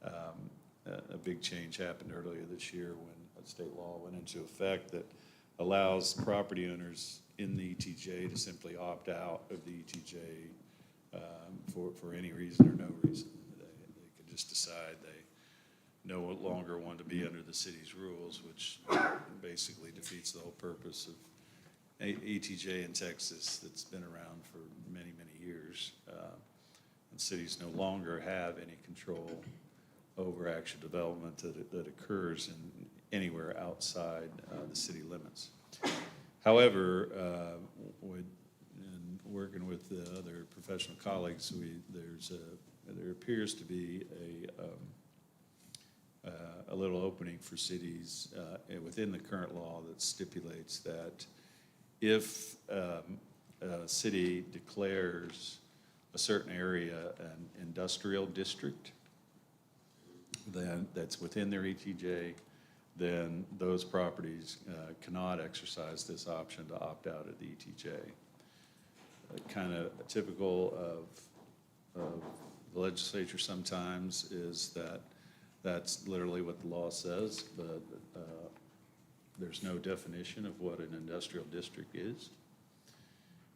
a big change happened earlier this year when a state law went into effect that allows property owners in the ETJ to simply opt out of the ETJ for any reason or no reason. They can just decide they no longer want to be under the city's rules, which basically defeats the whole purpose of ETJ in Texas that's been around for many, many years. And cities no longer have any control over actual development that occurs in anywhere outside the city limits. However, in working with the other professional colleagues, there appears to be a little opening for cities within the current law that stipulates that if a city declares a certain area an industrial district, then that's within their ETJ, then those properties cannot exercise this option to opt out of the ETJ. Kind of typical of the legislature sometimes is that that's literally what the law says, but there's no definition of what an industrial district is.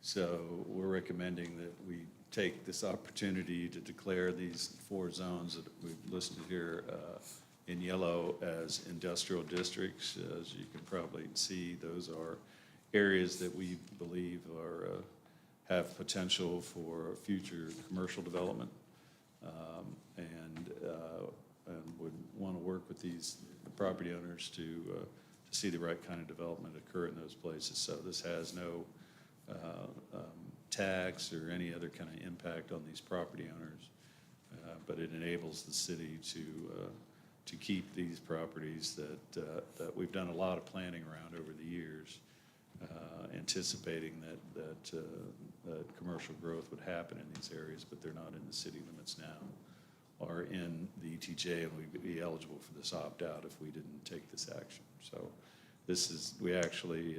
So we're recommending that we take this opportunity to declare these 4 zones that we've listed here in yellow as industrial districts. As you can probably see, those are areas that we believe have potential for future commercial development, and would want to work with these property owners to see the right kind of development occur in those places. So this has no tax or any other kind of impact on these property owners, but it enables the city to keep these properties that we've done a lot of planning around over the years, anticipating that commercial growth would happen in these areas, but they're not in the city limits now, or in the ETJ, and we'd be eligible for this opt-out if we didn't take this action. So we actually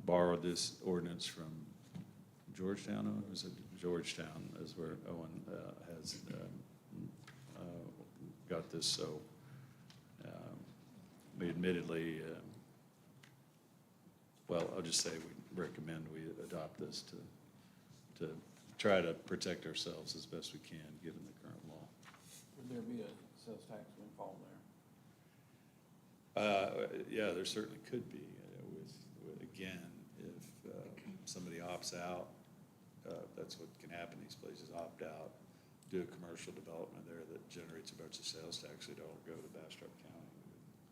borrowed this ordinance from Georgetown. Or was it Georgetown is where Owen has got this. So we admittedly, well, I'll just say we recommend we adopt this to try to protect ourselves as best we can, given the current law. Would there be a sales tax windfall there? Yeah, there certainly could be. Again, if somebody opts out, that's what can happen in these places, opt out, do a commercial development there that generates a bunch of sales tax, they don't go to Bastrop County,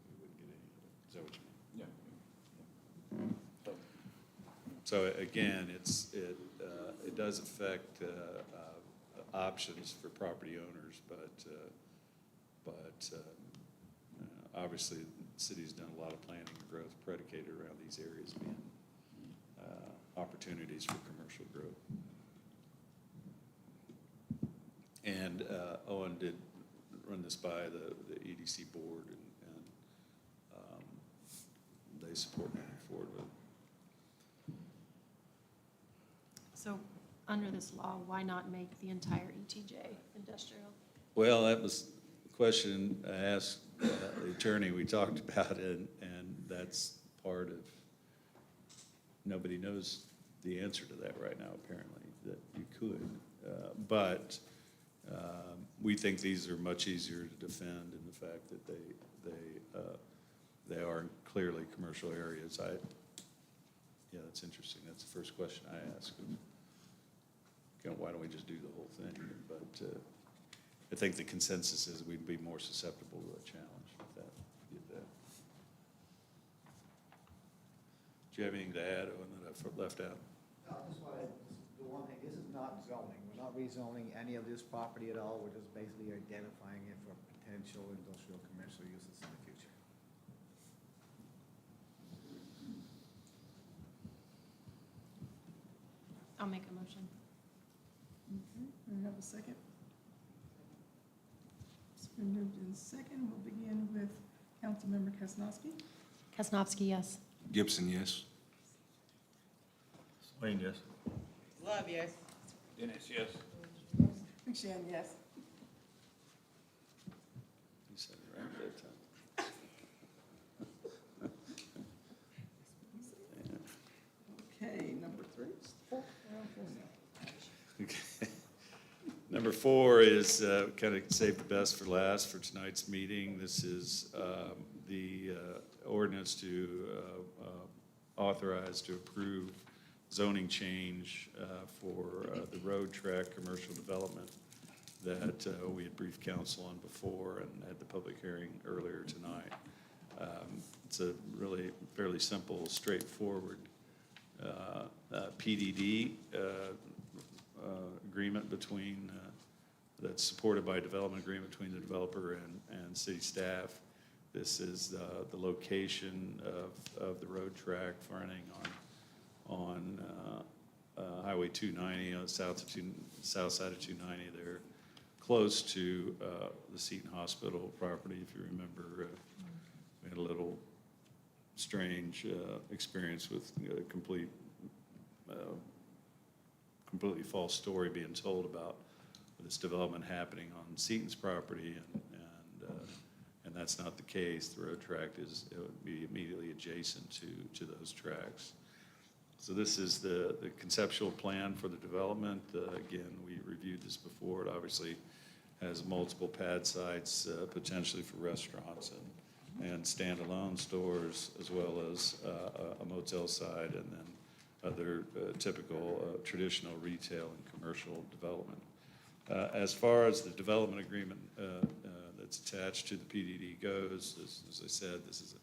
we wouldn't get any of it. Is that what you mean? Yeah. So again, it does affect options for property owners, but obviously the city's done a lot of planning and growth predicated around these areas being opportunities for commercial growth. And Owen did run this by the EDC board, and they support moving forward with it. So under this law, why not make the entire ETJ industrial? Well, that was the question I asked the attorney we talked about, and that's part of, nobody knows the answer to that right now, apparently, that you could. But we think these are much easier to defend in the fact that they are clearly commercial areas. Yeah, that's interesting. That's the first question I ask. Why don't we just do the whole thing? But I think the consensus is we'd be more susceptible to a challenge with that. Get that. Do you have anything to add, Owen, that I've left out? I just wanted, the one thing, this is not zoning, we're not rezoning any of this property at all, we're just basically identifying it for potential industrial, commercial uses in the future. I'll make a motion. Okay, we have a second? It's been moved in second. We'll begin with Councilmember Kaznowski. Kasnovsky, yes. Gibson, yes. Swain, yes. Love, yes. Dennis, yes. McShane, yes. You said it right that time. Okay, number 3. Okay. Number 4 is kind of save the best for last for tonight's meeting. This is the ordinance to authorize to approve zoning change for the road track commercial development that we had briefed council on before and had the public hearing earlier tonight. It's a really fairly simple, straightforward PDD agreement between, that's supported by a development agreement between the developer and city staff. This is the location of the road track fronting on Highway 290, on the south side of 290 there, close to the Seton Hospital property. If you remember, we had a little strange experience with a completely false story being told about this development happening on Seton's property, and that's not the case. The road track it would be immediately adjacent to those tracks. So this is the conceptual plan for the development. Again, we reviewed this before. It obviously has multiple pad sites, potentially for restaurants and standalone stores, as well as a motel side, and then other typical traditional retail and commercial development. As far as the development agreement that's attached to the PDD goes, as I said, this is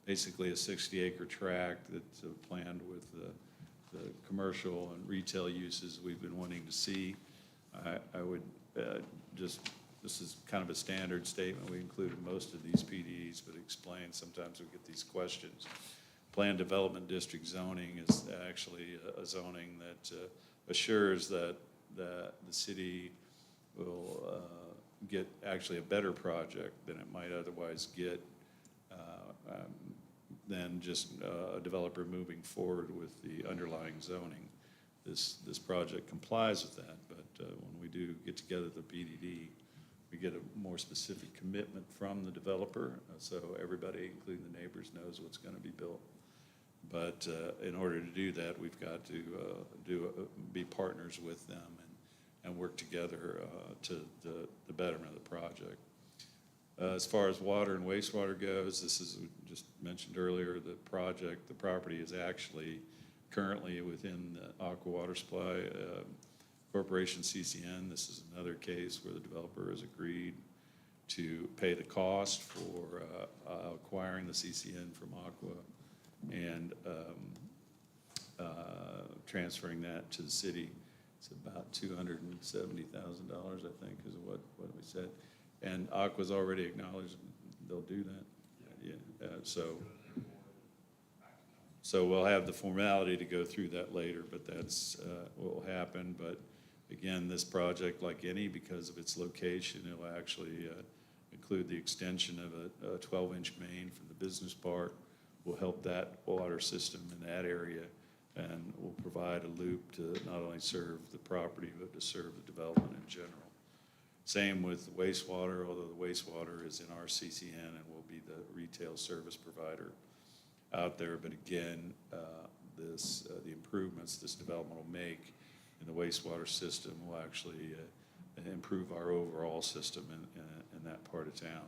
basically a 60-acre tract that's planned with the commercial and retail uses we've been wanting to see. I would this is kind of a standard statement we include in most of these PDDs, but explain, sometimes we get these questions. Planned Development District zoning is actually a zoning that assures that the city will get actually a better project than it might otherwise get than just a developer moving forward with the underlying zoning. This project complies with that, but when we do get together the PDD, we get a more specific commitment from the developer, so everybody, including the neighbors, knows what's going to be built. But in order to do that, we've got to be partners with them and work together to the betterment of the project. As far as water and wastewater goes, this is, we just mentioned earlier, the property is actually currently within the Aqua Water Supply Corporation CCN. This is another case where the developer has agreed to pay the cost for acquiring the CCN from Aqua and transferring that to the city. It's about $270,000, I think, is what we said. And Aqua's already acknowledged they'll do that. Yeah. So we'll have the formality to go through that later, but that's what will happen. But again, this project, like any, because of its location, it'll actually include the extension of a 12-inch main from the business park. Will help that water system in that area, and will provide a loop to not only serve the property, but to serve the development in general. Same with wastewater, although the wastewater is in our CCN and will be the retail service provider out there. But again, the improvements this development will make in the wastewater system will actually improve our overall system in that part of town.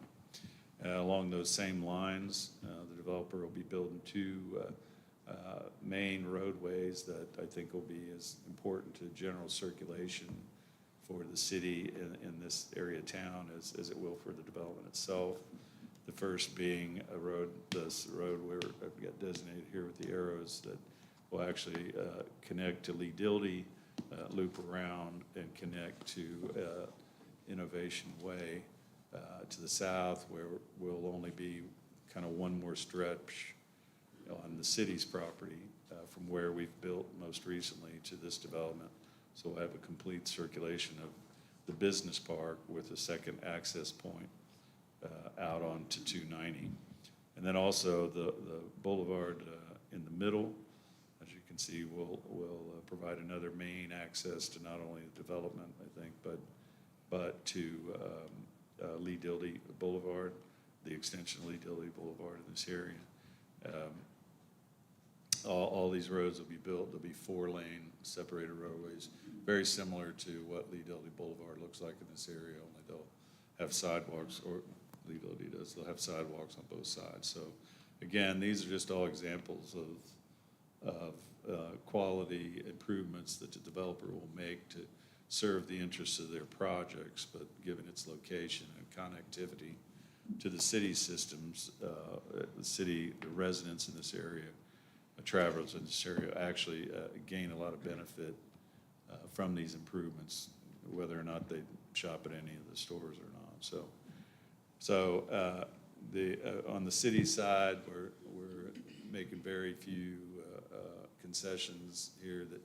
Along those same lines, the developer will be building two main roadways that I think will be as important to general circulation for the city in this area of town as it will for the development itself. The first being a road, this road where I've got designated here with the arrows, that will actually connect to Lee Dildy, loop around and connect to Innovation Way to the south, where will only be kind of one more stretch on the city's property from where we've built most recently to this development. So we'll have a complete circulation of the business park with a second access point out onto 290. And then also the boulevard in the middle, as you can see, will provide another main access to not only the development, I think, but to Lee Dildy Boulevard, the extension of Lee Dildy Boulevard in this area. All these roads will be built, they'll be 4-lane separated roadways, very similar to what Lee Dildy Boulevard looks like in this area, only they'll have sidewalks, or Lee Dildy does, they'll have sidewalks on both sides. So again, these are just all examples of quality improvements that the developer will make to serve the interests of their projects, but given its location and connectivity to the city systems, the residents in this area, travelers in this area actually gain a lot of benefit from these improvements, whether or not they shop at any of the stores or not. So on the city side, we're making very few concessions here that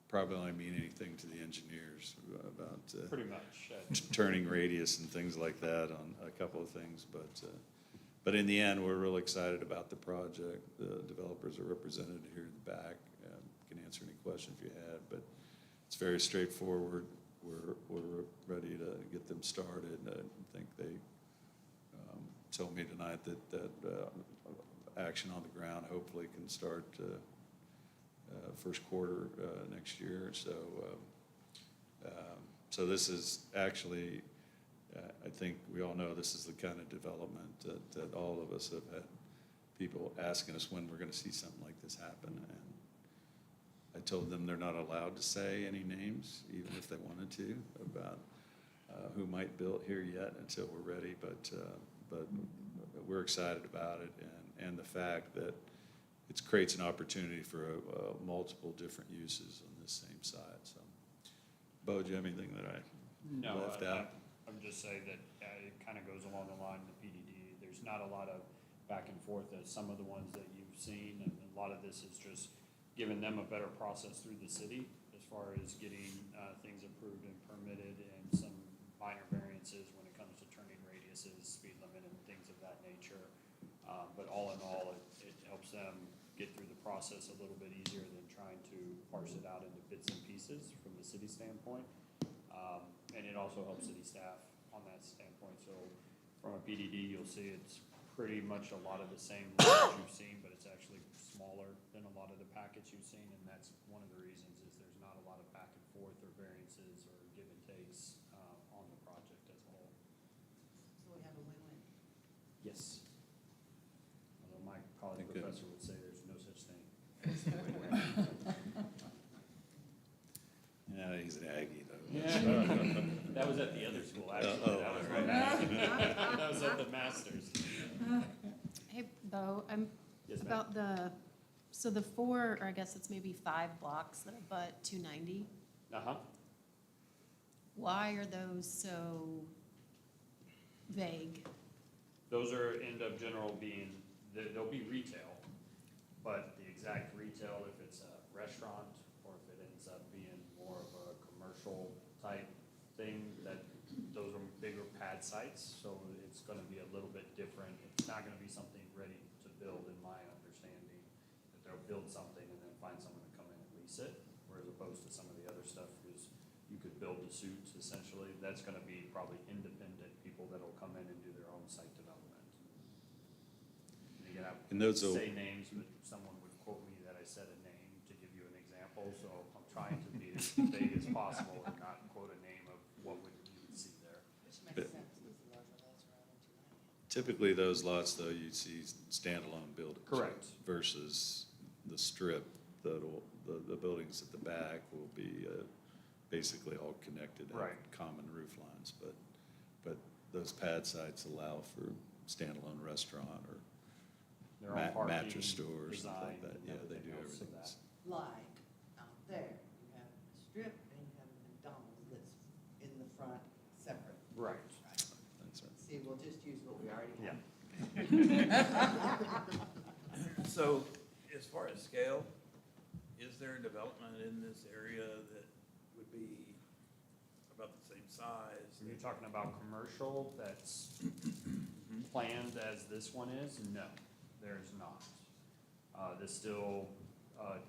probably only mean anything to the engineers about Pretty much. turning radius and things like that on a couple of things, but in the end, we're really excited about the project. The developers are represented here in the back, can answer any questions you had, but it's very straightforward. We're ready to get them started. I think they told me tonight that action on the ground hopefully can start first quarter next year. So this is actually, I think we all know this is the kind of development that all of us have had people asking us when we're going to see something like this happen. And I told them they're not allowed to say any names, even if they wanted to, about who might build here yet until we're ready. But we're excited about it, and the fact that it creates an opportunity for multiple different uses on this same side. So, Bo, do you have anything that I left out? I would just say that it kind of goes along the line of the PDD. There's not a lot of back and forth as some of the ones that you've seen, and a lot of this is just giving them a better process through the city as far as getting things approved and permitted, and some minor variances when it comes to turning radiuses, speed limit, and things of that nature. But all in all, it helps them get through the process a little bit easier than trying to parse it out into bits and pieces from the city standpoint. And it also helps city staff on that standpoint. So from a PDD, you'll see it's pretty much a lot of the same that you've seen, but it's actually smaller than a lot of the packets you've seen. And that's one of the reasons is there's not a lot of back and forth or variances or give and takes on the project as a whole. So we have a win-win. Yes. Although my college Okay. professor would say there's no such thing. Yeah, he's an Aggie, though. That was at the other school, actually. Oh, That was right. that was at the Masters. Hey, Bo, Yes, ma'am. about so the 4, or I guess it's maybe 5 blocks that abut 290, Uh-huh. why are those so vague? Those end up general being, they'll be retail, but the exact retail, if it's a restaurant or if it ends up being more of a commercial type thing, that those are bigger pad sites, so it's gonna be a little bit different. It's not gonna be something ready to build, in my understanding, that they'll build something and then find someone to come in and lease it, whereas opposed to some of the other stuff is you could build the suits essentially. That's gonna be probably independent people that'll come in and do their own site development. Again, I And those will- say names, but someone would quote me that I said a name to give you an example, so I'm trying to be as vague as possible and not quote a name of what you would see there. Which But- makes sense, because the larger lots are out on 290. Typically, those lots, though, you'd see standalone buildings. Correct. Versus the strip, the buildings at the back will be basically all connected, have Right. common roof lines, but those pad sites allow for standalone restaurant or Their own parking, mattress store or something like design, that. and Yeah, they everything do else of everything. that. Like, out there, you have a strip and you have a McDonald's that's in the front separate. Right. That's right. See, we'll just use what we already Yeah. have. So, as far as scale, is there development in this area that would be about the same size? So you're talking about commercial that's planned as this one is? No, there's not. This still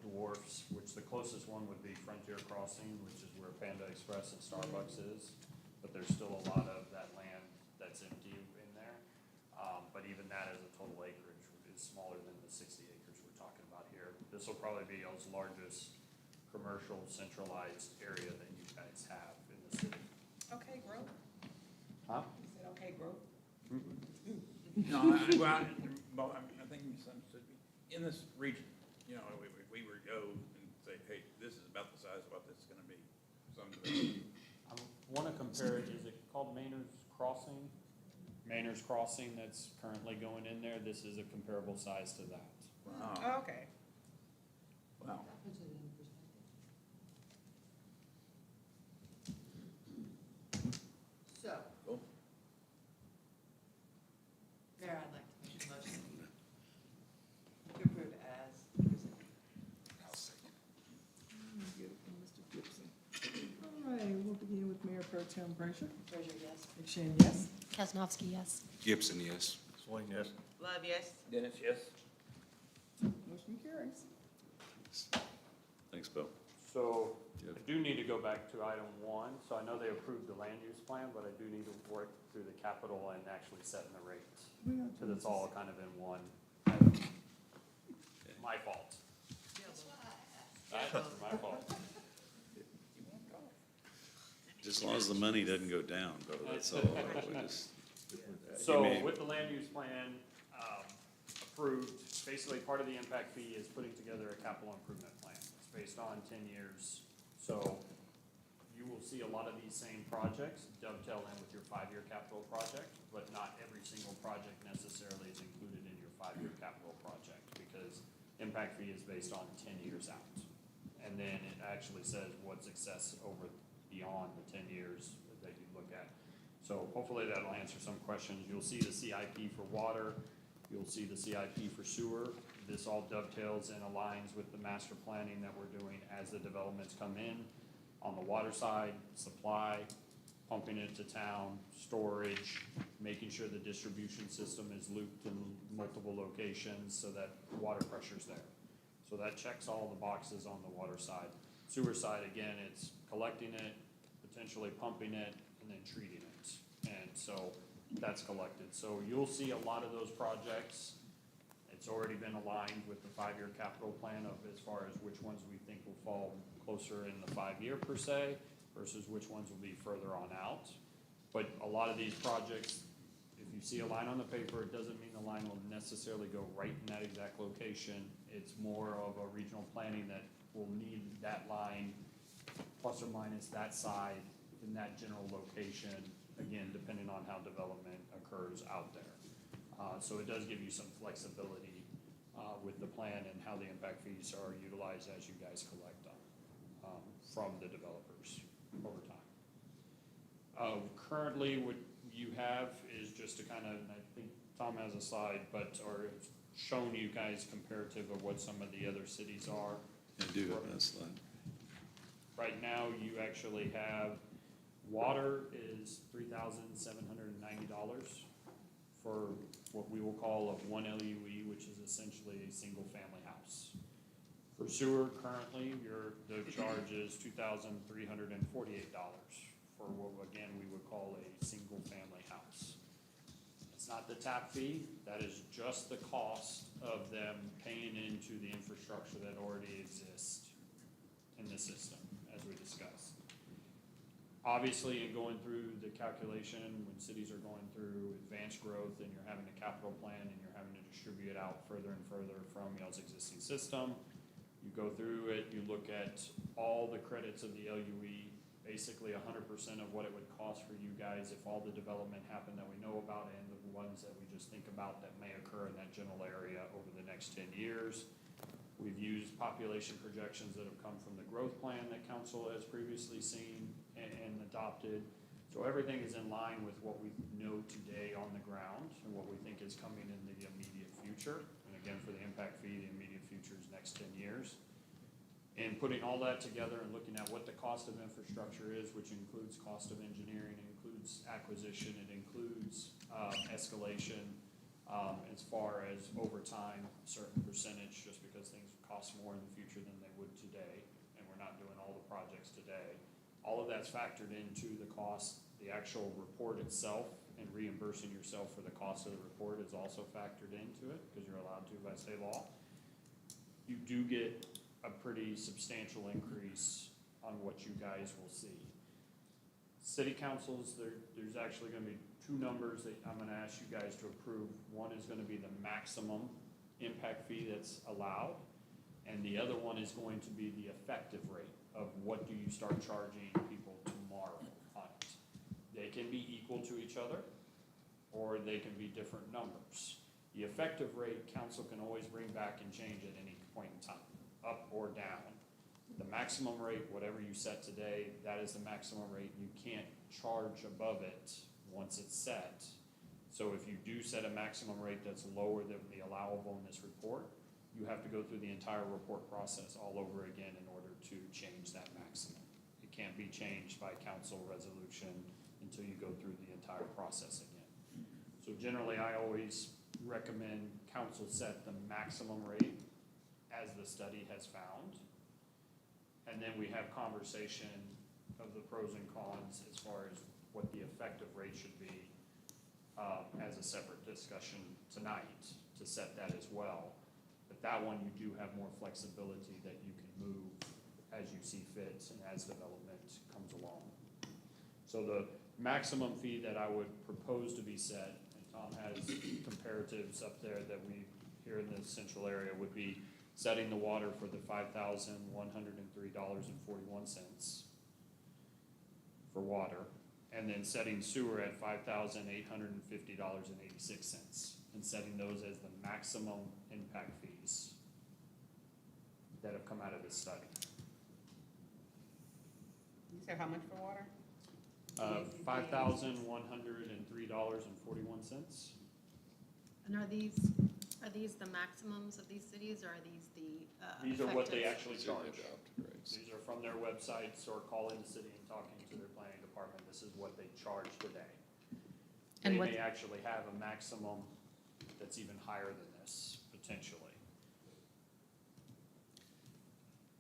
dwarfs, which the closest one would be Frontier Crossing, which is where Panda Express and Starbucks is. But there's still a lot of that land that's empty in there. But even that as a total acreage is smaller than the 60 acres we're talking about here. This will probably be y'all's largest commercial centralized area that you guys have in the city. Okay, growth. Huh? You said okay, growth. No, I think you misunderstood me. In this region, you know, we were to go and say, hey, this is about the size of what this is gonna be. I want to compare it, is it called Maynard's Crossing? Maynard's Crossing that's currently going in there, this is a comparable size to that. Wow, Oh, okay. wow. That puts it in perspective. So, Cool. Mayor, I'd like to make a motion to approve as presented. Get it from Mr. Gibson. All right, we'll begin with Mayor Pro Tem Brazier. Treasurer, yes? McShane, yes? Kaznowski, yes. Gibson, yes. Swain, yes? Love, yes. Dennis, yes? Motion carries. Thanks, Bill. So Yep. I do need to go back to item 1. So I know they approved the land use plan, but I do need to work through the capital and actually setting the rates. Because it's all kind of in one item. My fault. That's what I asked. That's my fault. Just as long as the money doesn't go down, Bill, that's all. We just- So You may- with the land use plan approved, basically part of the impact fee is putting together a capital improvement plan. It's based on 10 years. So you will see a lot of these same projects dovetail in with your 5-year capital project, but not every single project necessarily is included in your 5-year capital project because impact fee is based on 10 years out. And then it actually says what success over beyond the 10 years that you look at. So hopefully that'll answer some questions. You'll see the CIP for water. You'll see the CIP for sewer. This all dovetails and aligns with the master planning that we're doing as the developments come in. On the water side, supply, pumping it to town, storage, making sure the distribution system is looped in multiple locations so that water pressure's there. So that checks all the boxes on the water side. Sewer side, again, it's collecting it, potentially pumping it, and then treating it. And so that's collected. So you'll see a lot of those projects. It's already been aligned with the 5-year capital plan of as far as which ones we think will fall closer in the 5-year per se versus which ones will be further on out. But a lot of these projects, if you see a line on the paper, it doesn't mean the line will necessarily go right in that exact location. It's more of a regional planning that will need that line plus or minus that side in that general location, again, depending on how development occurs out there. So it does give you some flexibility with the plan and how the impact fees are utilized as you guys collect them from the developers over time. Currently, what you have is just to kind of, and I think Tom has a slide, but, or it's shown you guys comparative of what some of the other cities are. I do have that slide. Right now, you actually have, water is $3,790 for what we will call a 1 LUE, which is essentially a single-family house. For sewer, currently, the charge is $2,348 for what, again, we would call a single-family house. It's not the tap fee, that is just the cost of them paying into the infrastructure that already exists in the system, as we discussed. Obviously, in going through the calculation, when cities are going through advanced growth and you're having a capital plan and you're having to distribute it out further and further from y'all's existing system, you go through it, you look at all the credits of the LUE, basically 100% of what it would cost for you guys if all the development happened that we know about and the ones that we just think about that may occur in that general area over the next 10 years. We've used population projections that have come from the growth plan that council has previously seen and adopted. So everything is in line with what we know today on the ground and what we think is coming in the immediate future. And again, for the impact fee, the immediate future is next 10 years. And putting all that together and looking at what the cost of infrastructure is, which includes cost of engineering, it includes acquisition, it includes escalation, as far as over time, a certain percentage, just because things cost more in the future than they would today, and we're not doing all the projects today. All of that's factored into the cost. The actual report itself and reimbursing yourself for the cost of the report is also factored into it, because you're allowed to by state law. You do get a pretty substantial increase on what you guys will see. City councils, there's actually gonna be two numbers that I'm gonna ask you guys to approve. One is gonna be the maximum impact fee that's allowed, and the other one is going to be the effective rate of what do you start charging people tomorrow on it. They can be equal to each other, or they can be different numbers. The effective rate, council can always bring back and change at any point in time, up or down. The maximum rate, whatever you set today, that is the maximum rate. You can't charge above it once it's set. So if you do set a maximum rate that's lower than the allowable in this report, you have to go through the entire report process all over again in order to change that maximum. It can't be changed by council resolution until you go through the entire process again. So generally, I always recommend council set the maximum rate as the study has found. And then we have conversation of the pros and cons as far as what the effective rate should be as a separate discussion tonight to set that as well. But that one, you do have more flexibility that you can move as you see fit and as development comes along. So the maximum fee that I would propose to be set, and Tom has comparatives up there that we here in the central area, would be setting the water for the $5,103.41 for water, and then setting sewer at $5,850.86, and setting those as the maximum impact fees that have come out of this study. You said how much for water? $5,103.41. And are these the maximums of these cities, or are these the These are what they effective? actually These are the charge. adopted rates. These are from their websites or calling the city and talking to their planning department. This is what they charge today. And They what- may actually have a maximum that's even higher than this, potentially.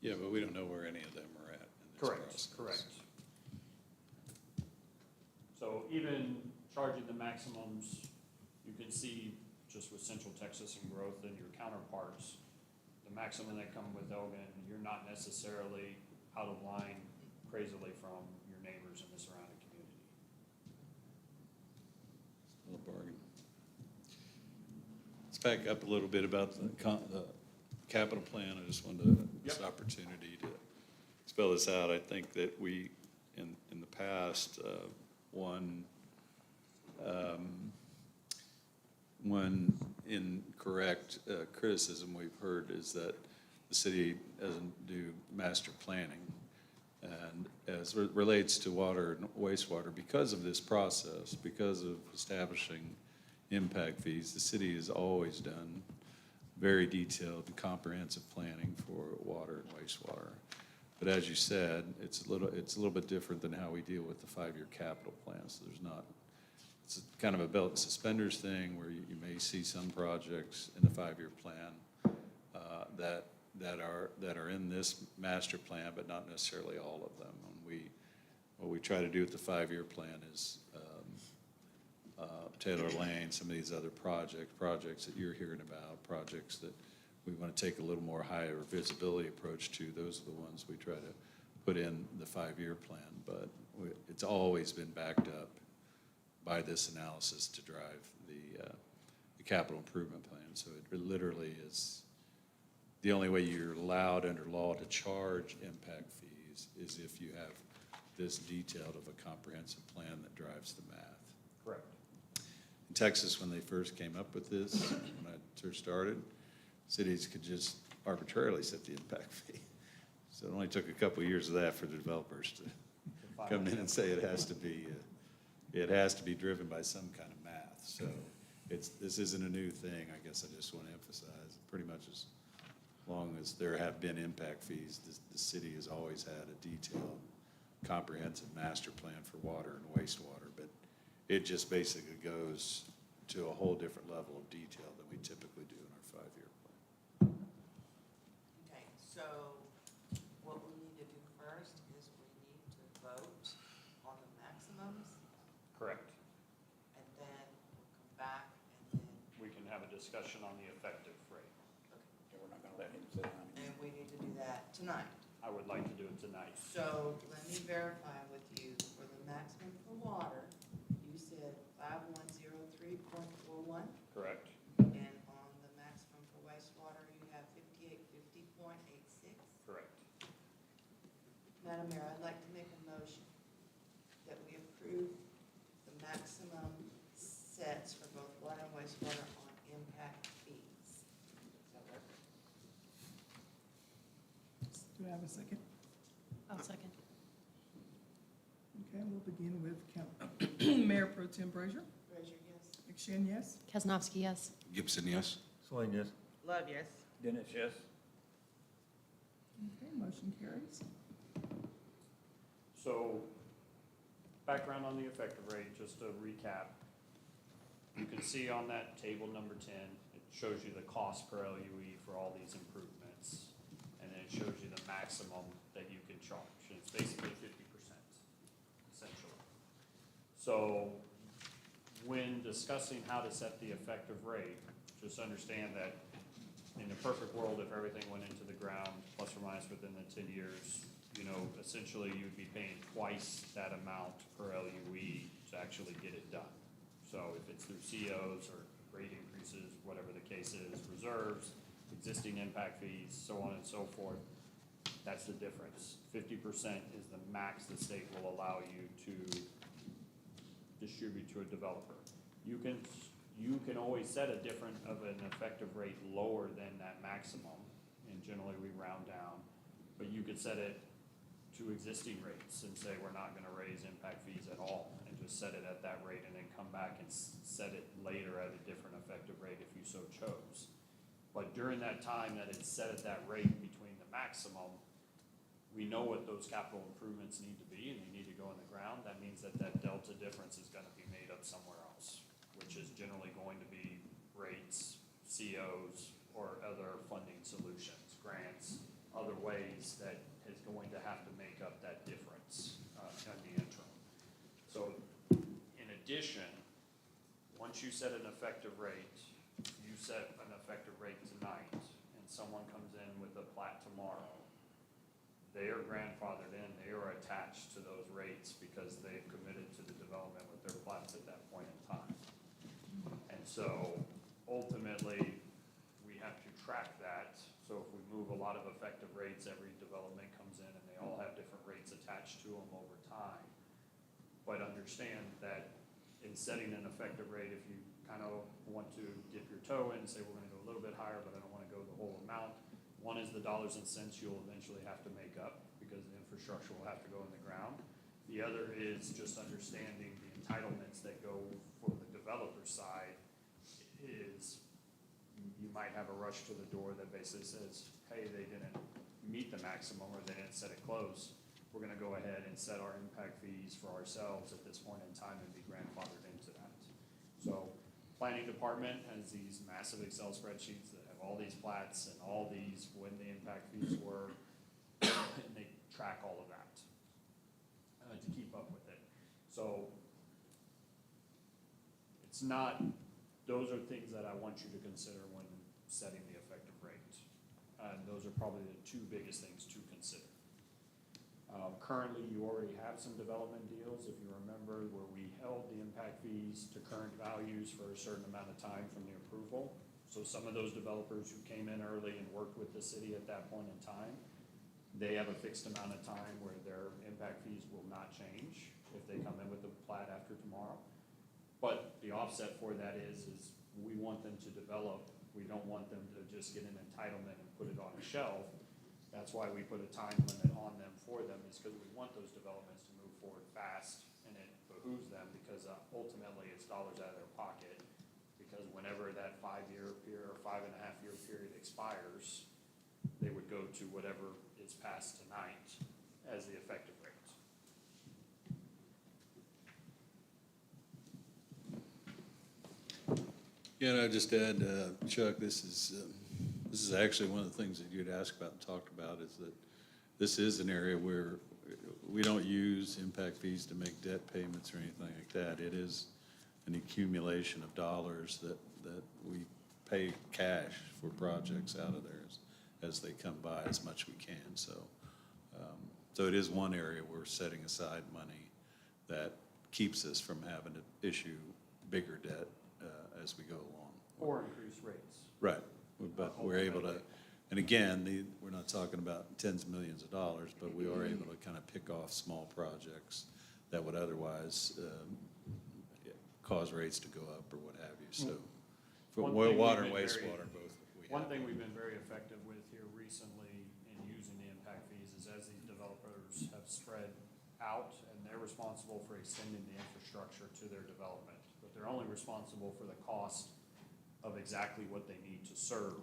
Yeah, but we don't know where any of them are at in this process. Correct. So even charging the maximums, you can see just with Central Texas and growth and your counterparts, the maximum that come with Elgin, you're not necessarily out of line crazily from your neighbors in the surrounding community. Still a bargain. Let's back up a little bit about the capital plan. I just wanted this opportunity to spell this out. I think that we, in the past, one incorrect criticism we've heard is that the city doesn't do master planning. And as it relates to water and wastewater, because of this process, because of establishing impact fees, the city has always done very detailed and comprehensive planning for water and wastewater. But as you said, it's a little bit different than how we deal with the 5-year capital plan. So it's kind of a belt and suspenders thing where you may see some projects in the 5-year plan that are in this master plan, but not necessarily all of them. And what we try to do with the 5-year plan is Taylor Lane, some of these other projects that you're hearing about, projects that we want to take a little more higher visibility approach to. Those are the ones we try to put in the 5-year plan, but it's always been backed up by this analysis to drive the capital improvement plan. So it literally is, the only way you're allowed under law to charge impact fees is if you have this detailed of a comprehensive plan that drives the math. Correct. In Texas, when they first came up with this, when I first started, cities could just arbitrarily set the impact fee. So it only took a couple of years of that for the developers to come in and say it has to be driven by some kind of math. So this isn't a new thing, I guess I just want to emphasize. Pretty much as long as there have been impact fees, the city has always had a detailed, comprehensive master plan for water and wastewater, but it just basically goes to a whole different level of detail than we typically do in our 5-year plan. Okay, so what we need to do first is we need to vote on the maximums, Correct. and then we'll come back and then, We can have a discussion on the effective rate. Yeah, we're not gonna let him sit down. and we need to do that tonight. I would like to do it tonight. So let me verify with you, for the maximum for water, you said 5103.41, Correct? and on the maximum for wastewater, you have 5850.86. Correct. Madam Mayor, I'd like to make a motion that we approve the maximum sets for both water and wastewater on impact fees. Does that work? Do I have a second? I'll second. Okay, we'll begin with Mayor Pro Tem Brazier. Frazier, yes. McShane, yes? Kesnowski, yes. Gibson, yes? Swain, yes? Love, yes. Dennis, yes? Okay, motion carries. So, background on the effective rate, just to recap. You can see on that table number 10, it shows you the cost per LUE for all these improvements. And then it shows you the maximum that you can charge. And it's basically 50%, essentially. So, when discussing how to set the effective rate, just understand that in a perfect world, if everything went into the ground, plus or minus within the 10 years, you know, essentially you'd be paying twice that amount per LUE to actually get it done. So if it's through COs or rate increases, whatever the case is, reserves, existing impact fees, so on and so forth, that's the difference. 50% is the max the state will allow you to distribute to a developer. You can always set a different of an effective rate lower than that maximum, and generally we round down, but you could set it to existing rates and say we're not gonna raise impact fees at all, and just set it at that rate and then come back and set it later at a different effective rate if you so chose. But during that time that it's set at that rate between the maximum, we know what those capital improvements need to be and they need to go in the ground. That means that that delta difference is gonna be made up somewhere else, which is generally going to be rates, COs, or other funding solutions, grants, other ways that is going to have to make up that difference in the interim. So in addition, once you set an effective rate, you set an effective rate tonight, and someone comes in with a plat tomorrow, they are grandfathered in, they are attached to those rates because they've committed to the development with their plats at that point in time. And so ultimately, we have to track that. So if we move a lot of effective rates, every development comes in and they all have different rates attached to them over time. But understand that in setting an effective rate, if you kind of want to dip your toe in and say, we're gonna go a little bit higher, but I don't wanna go the whole amount. One is the dollars and cents you'll eventually have to make up because the infrastructure will have to go in the ground. The other is just understanding the entitlements that go for the developer side is you might have a rush to the door that basically says, hey, they didn't meet the maximum or they didn't set it close. We're gonna go ahead and set our impact fees for ourselves at this point in time and be grandfathered into that. So planning department has these massive Excel spreadsheets that have all these plats and all these, when the impact fees were, and they track all of that to keep up with it. So not, those are things that I want you to consider when setting the effective rate. Those are probably the two biggest things to consider. Currently, you already have some development deals, if you remember, where we held the impact fees to current values for a certain amount of time from the approval. So some of those developers who came in early and worked with the city at that point in time, they have a fixed amount of time where their impact fees will not change if they come in with a plat after tomorrow. But the offset for that is we want them to develop. We don't want them to just get an entitlement and put it on a shelf. That's why we put a time limit on them for them, is because we want those developments to move forward fast, and it behooves them, because ultimately it's dollars out of their pocket, because whenever that 5-year period or 5.5-year period expires, they would go to whatever is passed tonight as the effective rate. Yeah, and I'd just add, Chuck, this is actually one of the things that you'd asked about and talked about, is that this is an area where we don't use impact fees to make debt payments or anything like that. It is an accumulation of dollars that we pay cash for projects out of there as they come by, as much we can. So it is one area we're setting aside money that keeps us from having to issue bigger debt as we go along. Or increase rates. Right, but we're able to, and again, we're not talking about tens of millions of dollars, but we are able to kind of pick off small projects that would otherwise cause rates to go up or what have you, so. For One oil, thing water, we've and been very- wastewater, both we have. One thing we've been very effective with here recently in using the impact fees is as these developers have spread out, and they're responsible for extending the infrastructure to their development, but they're only responsible for the cost of exactly what they need to serve.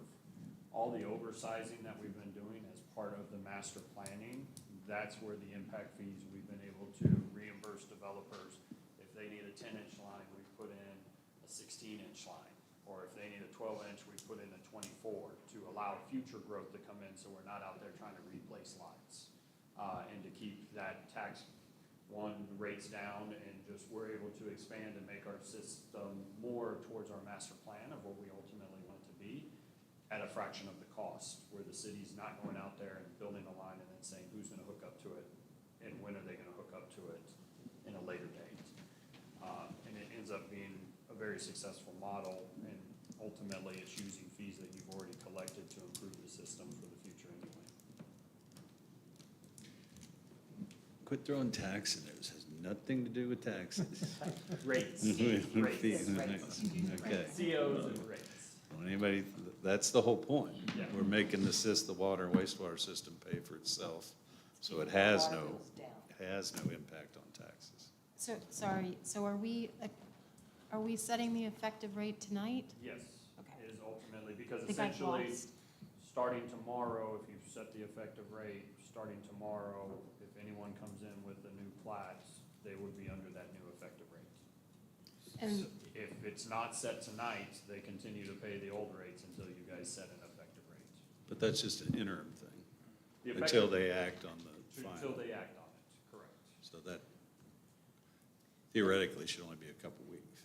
All the oversizing that we've been doing as part of the master planning, that's where the impact fees, we've been able to reimburse developers. If they need a 10-inch line, we put in a 16-inch line. Or if they need a 12-inch, we put in a 24 to allow future growth to come in, so we're not out there trying to replace lines. And to keep that tax rates down, and just we're able to expand and make our system more towards our master plan of what we ultimately want it to be at a fraction of the cost, where the city's not going out there and building a line and then saying who's gonna hook up to it and when are they gonna hook up to it in a later date. And it ends up being a very successful model, and ultimately it's using fees that you've already collected to improve the system for the future anyway. Quit throwing tax in there, this has nothing to do with taxes. Rates, Fees, rates, okay. COs and rates. When anybody, that's the whole point. Yeah. We're making the water and wastewater system pay for itself, so it has no impact on taxes. So, sorry, so are we setting the effective rate tonight? Yes, Okay. is ultimately, because I think I've essentially, lost. starting tomorrow, if you set the effective rate, starting tomorrow, if anyone comes in with a new plat, they would be under that new effective rate. And- So if it's not set tonight, they continue to pay the old rates until you guys set an effective rate. But that's just an interim thing, The until effective- they act on the Until final. they act on it, correct. So that theoretically should only be a couple weeks,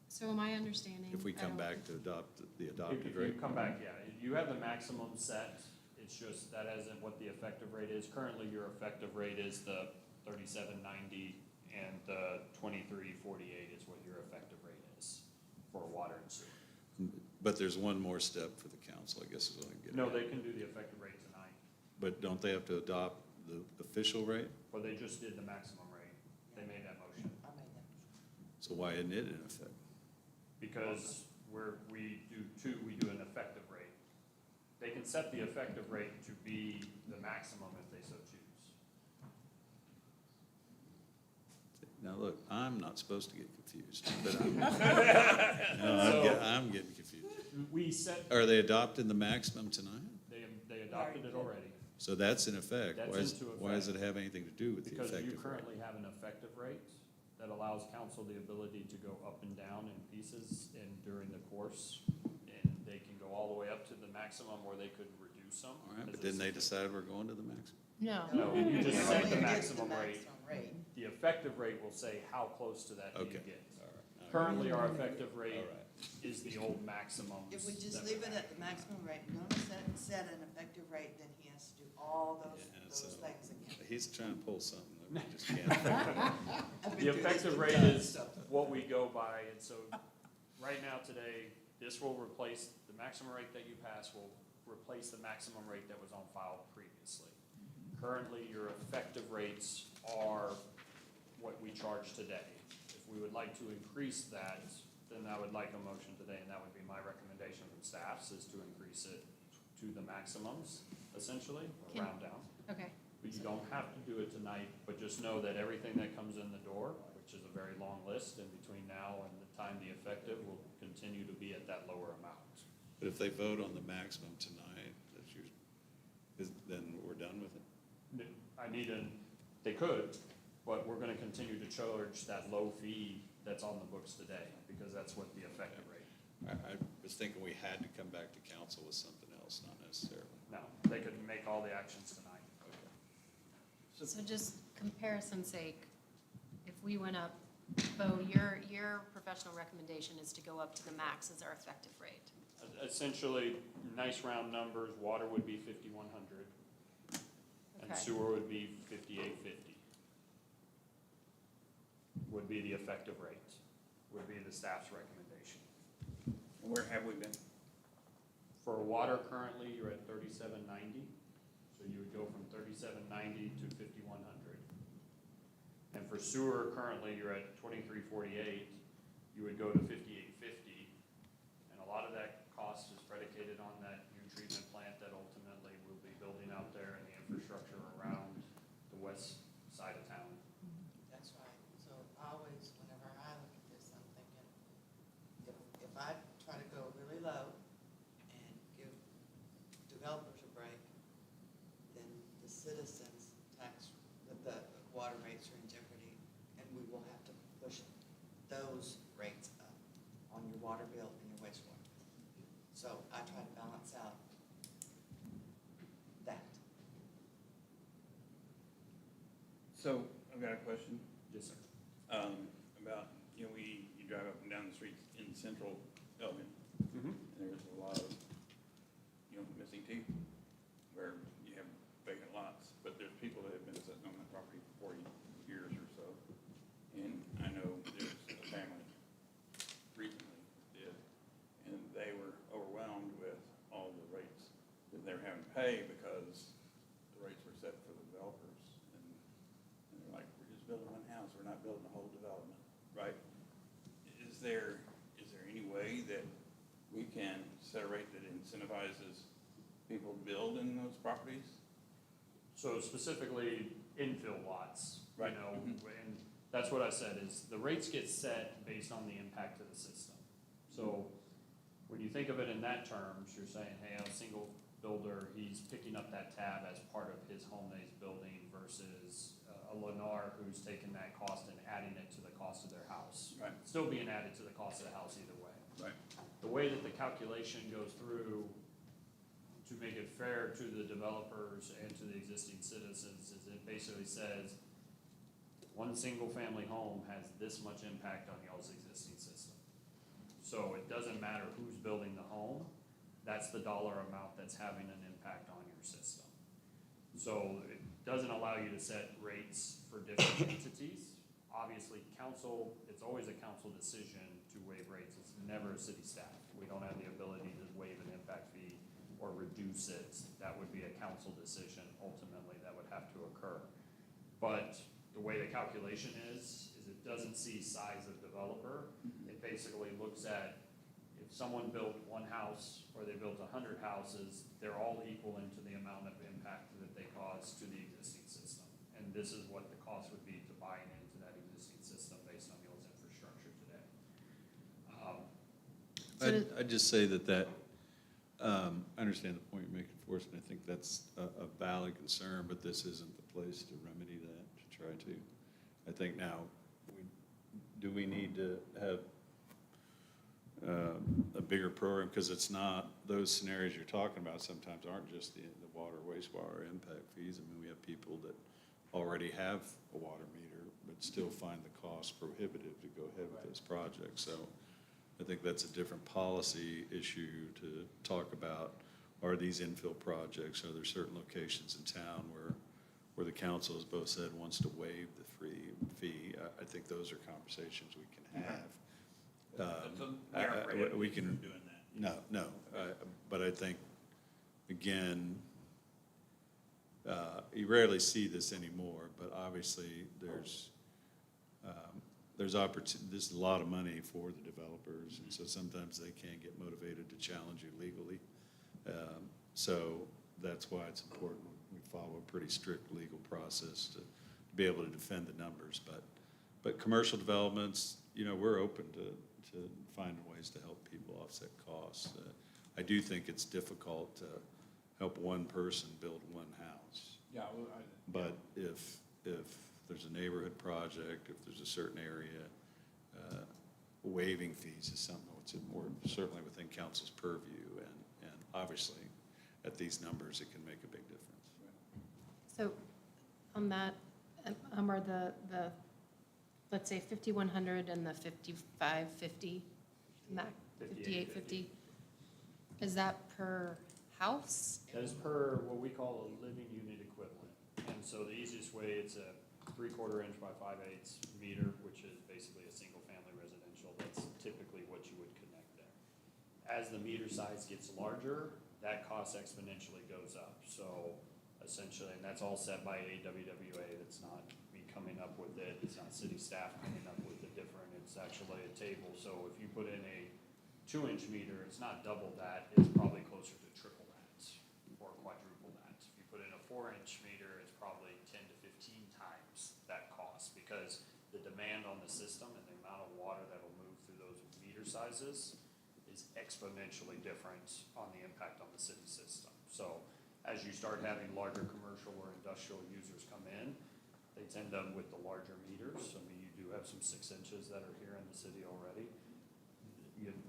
So am I understanding? if we I come don't- back to adopt the If adopted you rate. come back, yeah, you have the maximum set, it's just that isn't what the effective rate is. Currently, your effective rate is the 37.90, and the 23.48 is what your effective rate is for water and sewer. But there's one more step for the council, I guess is what I'm getting No, at. they can do the effective rate tonight, But don't they have to adopt the official rate? or they just did the maximum rate. They made that motion. I made that. So why isn't it in effect? Because we do an effective rate. They can set the effective rate to be the maximum if they so choose. Now, look, I'm not supposed to get confused, but I'm, no, I'm getting confused. We set, Are they adopting the maximum tonight? they adopted it already. So that's in effect. That's into Why does it have anything to do with the Because effective you rate? currently have an effective rate that allows council the ability to go up and down in pieces and during the course. And they can go all the way up to the maximum, or they could reduce them. All right, but didn't they decide we're going to the maximum? No. No, you just set the Only get maximum rate. maximum rate. The effective rate will say how close to that do you Okay, get. all right, Currently, our effective All rate right. is the old maximums. If we just that leave we it had. at the maximum rate, don't set an effective rate, then he has to do all Yeah, those so things again. he's trying to pull something that we just can't figure out. I've been The through this effective many rate times, is so. what we go by, and so, right now today, this will replace, the maximum rate that you pass will replace the maximum rate that was on file previously. Currently, your effective rates are what we charge today. If we would like to increase that, then I would like a motion today, and that would be my recommendation from staffs, is to increase it to the maximums, essentially, or Can- round down. Okay, But you don't have to do it tonight, but just know that everything that comes in the door, which is a very long list, in between now and the time the effective will continue to be at that lower amount. But if they vote on the maximum tonight, then we're done with it? I need they could, but we're gonna continue to charge that low fee that's on the books today, because that's what the effective rate. I was thinking we had to come back to council with something else, not necessarily. No, they could make all the actions tonight. so just comparison sake, if we went up, Bo, your professional recommendation is to go up to the max as our effective rate. Essentially, nice round numbers, water would be 5,100, and Okay. sewer would be 5,850. Would be the effective rate, would be the staff's recommendation. Where have we been? For water currently, you're at 3790, so you would go from 3790 to 5100. And for sewer currently, you're at 2348, you would go to 5850. And a lot of that cost is predicated on that new treatment plant that ultimately we'll be building out there and the infrastructure around the west side of town. That's right, so always, whenever I look at this, I'm thinking, if I try to go really low and give developers a break, then the citizens' tax, the water rates are in jeopardy, and we will have to push those rates up on your water bill and your wastewater. So I try to balance out that. So, I've got a question, Yes, sir. about, you drive up and down the streets in central Elgin, Mm-hmm. and there's a lot of, missing teeth, where you have vacant lots, but there's people that have been sitting on that property for 40 years or so. And I know there's a family recently did, and they were overwhelmed with all the rates that they were having to pay because the rates were set for the developers. And they're like, we're just building one house, we're not building a whole development, right? Is there any way that we can set a rate that incentivizes people to build in those properties? So specifically infill lots, you Right. know, Mhm. and that's what I said, is the rates get set based on the impact to the system. So when you think of it in that terms, you're saying, hey, a single builder, he's picking up that tab as part of his home that he's building versus a Lennar who's taking that cost and adding it to the cost of their house. Right. Still being added to the cost of the house either way. Right. The way that the calculation goes through to make it fair to the developers and to the existing citizens is it basically says, one single-family home has this much impact on y'all's existing system. So it doesn't matter who's building the home, that's the dollar amount that's having an impact on your system. So it doesn't allow you to set rates for different entities. Obviously, council, it's always a council decision to waive rates, it's never a city staff. We don't have the ability to waive an impact fee or reduce it. That would be a council decision ultimately that would have to occur. But the way the calculation is it doesn't see size of developer. It basically looks at if someone built one house or they built 100 houses, they're all equal into the amount of impact that they cause to the existing system. And this is what the cost would be to buying into that existing system based on y'all's infrastructure today. I'd just say that, I understand the point you're making, Forrest, and I think that's a valid concern, but this isn't the place to remedy that, to try to. I think now, do we need to have a bigger program? Because it's not, those scenarios you're talking about sometimes aren't just the water, wastewater impact fees. I mean, we have people that already have a water meter, but still find the cost prohibitive to go ahead with those projects. So I think that's a different policy issue to talk about. Are these infill projects? Are there certain locations in town where the council, as both said, wants to waive the fee? I think those are conversations we can have. So we aren't prohibited We can, from doing that. no, but I think, again, you rarely see this anymore, but obviously there's opportunity, there's a lot of money for the developers, and so sometimes they can't get motivated to challenge you legally. So that's why it's important we follow a pretty strict legal process to be able to defend the numbers. But commercial developments, we're open to finding ways to help people offset costs. I do think it's difficult to help one person build one house. Yeah, But if there's a neighborhood project, if there's a certain area, waiving fees is something that's more certainly within council's purview, and obviously, at these numbers, it can make a big difference. So on that, are the, let's say 5,100 and the 5,550, 5,850, is that per house? That is per what we call a living unit equivalent. And so the easiest way, it's a 3/4 inch by 5/8 meter, which is basically a single family residential. That's typically what you would connect there. As the meter size gets larger, that cost exponentially goes up. So essentially, and that's all set by AWWA. That's not me coming up with it. It's not city staff coming up with it different. It's actually a table. So if you put in a 2-inch meter, it's not double that. It's probably closer to triple that or quadruple that. If you put in a 4-inch meter, it's probably 10 to 15 times that cost, because the demand on the system and the amount of water that will move through those meter sizes is exponentially different on the impact on the city system. So as you start having larger commercial or industrial users come in, they tend to, with the larger meters, I mean, you do have some 6 inches that are here in the city already.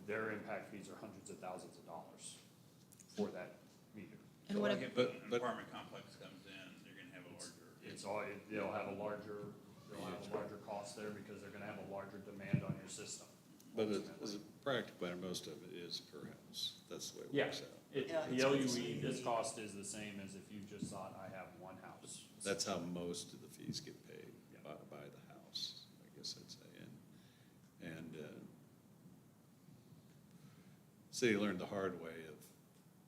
Their impact fees are hundreds of thousands of dollars for that meter. And So what like if, if an apartment complex comes in, they're gonna have a larger. They'll have a larger cost there because they're gonna have a larger demand on your system. But as a practical matter, most of it is per house. That's the way it Yeah. works out. The LUE, this cost is the same as if you just thought I have one house. That's how most of the fees get paid, Yeah. by the house, I guess I'd say. And city learned the hard way of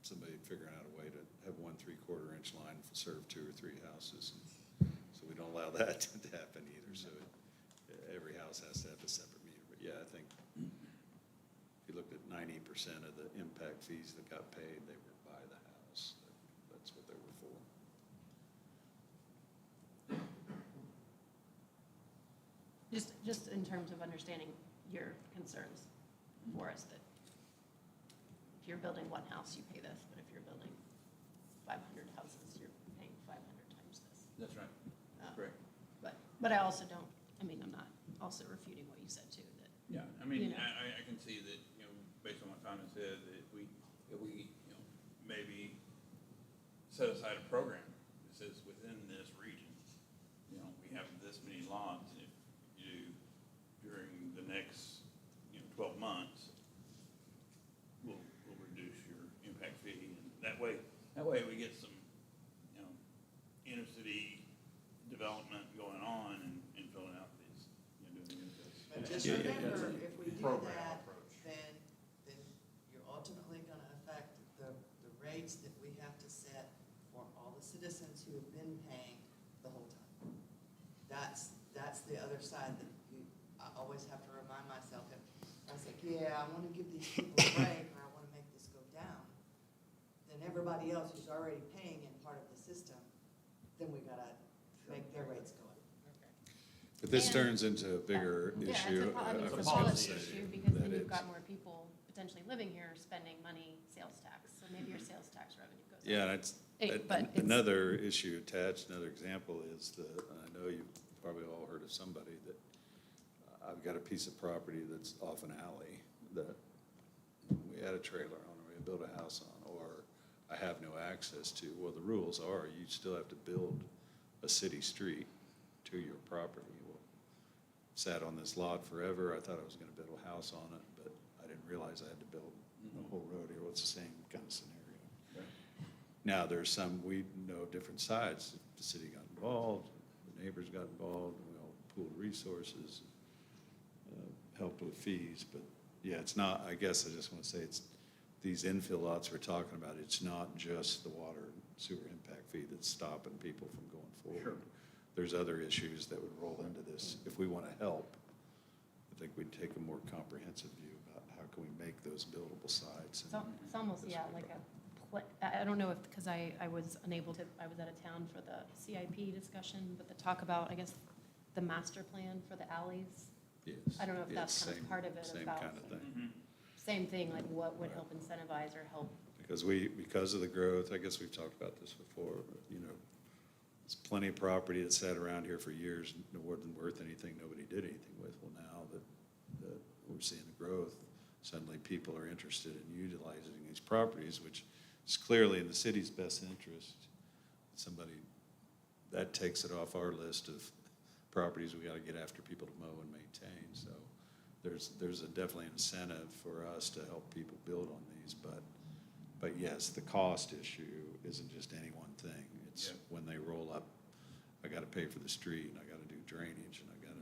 somebody figuring out a way to have 1 3/4 inch line serve 2 or 3 houses. So we don't allow that to happen either. So every house has to have a separate meter. But yeah, I think if you looked at 90% of the impact fees that got paid, they were by the house. That's what they were for. just in terms of understanding your concerns for us, that if you're building one house, you pay this, but if you're building 500 houses, you're paying 500 times this. That's right. Um, Correct. But I also don't, I'm not also refuting what you said too, that, Yeah, I mean, You know. I can see that, based on what Tanya said, that if we, maybe set aside a program that says within this region, we have this many lots, and if you, during the next, 12 months, we'll reduce your impact fee, and that way we get some, inner city development going on and filling out these, doing this. But just Yeah, yeah, remember, yeah. if we do Program that, approach. then you're ultimately gonna affect the rates that we have to set for all the citizens who have been paying the whole time. That's the other side that I always have to remind myself of. I was like, yeah, I wanna give these people a break, or I wanna make this go down. Then everybody else who's already paying in part of the system, then we gotta make their rates go up. But this And- turns into a bigger yeah, issue. it's I a was gonna policy say issue, because that then you've it's- got more people potentially living here spending money, sales tax, so maybe your sales tax revenue goes up. Yeah, it's, But it's- another issue attached, another example is I know you've probably all heard of somebody that, I've got a piece of property that's off an alley that we had a trailer on, or we built a house on, or I have no access to. Well, the rules are you still have to build a a city street to your property. Well, sat on this lot forever. I thought I was gonna build a house on it, but I didn't realize I had to build the whole road here. Well, it's the same kind of scenario. Right. Now, there's some, we know different sides. If the city got involved, the neighbors got involved, and we all pooled resources, helped with fees, but yeah, it's not, I guess I just want to say it's, these infill lots we're talking about, it's not just the water and sewer impact fee that's stopping people from going forward. There's other issues that would roll into this. If we want to help, I think we'd take a more comprehensive view about how can we make those buildable sites. It's almost, yeah, like I don't know if, because I was unable to, I was out of town for the CIP discussion, but the talk about, I guess, the master plan for the alleys. Yes. I don't know if Yeah, that's kind of same- part of it, Same about, kind of thing. same thing, like what would help incentivize or help. Because of the growth, I guess we've talked about this before, but, you know, there's plenty of property that sat around here for years, and wasn't worth anything, nobody did anything with. Well, now that we're seeing the growth, suddenly people are interested in utilizing these properties, which is clearly in the city's best interest. Somebody, that takes it off our list of properties we gotta get after people to mow and maintain, so there's definitely an incentive for us to help people build on these, but yes, the cost issue isn't just any one thing. It's when they roll up, I gotta pay for the street, and I gotta do drainage, and I gotta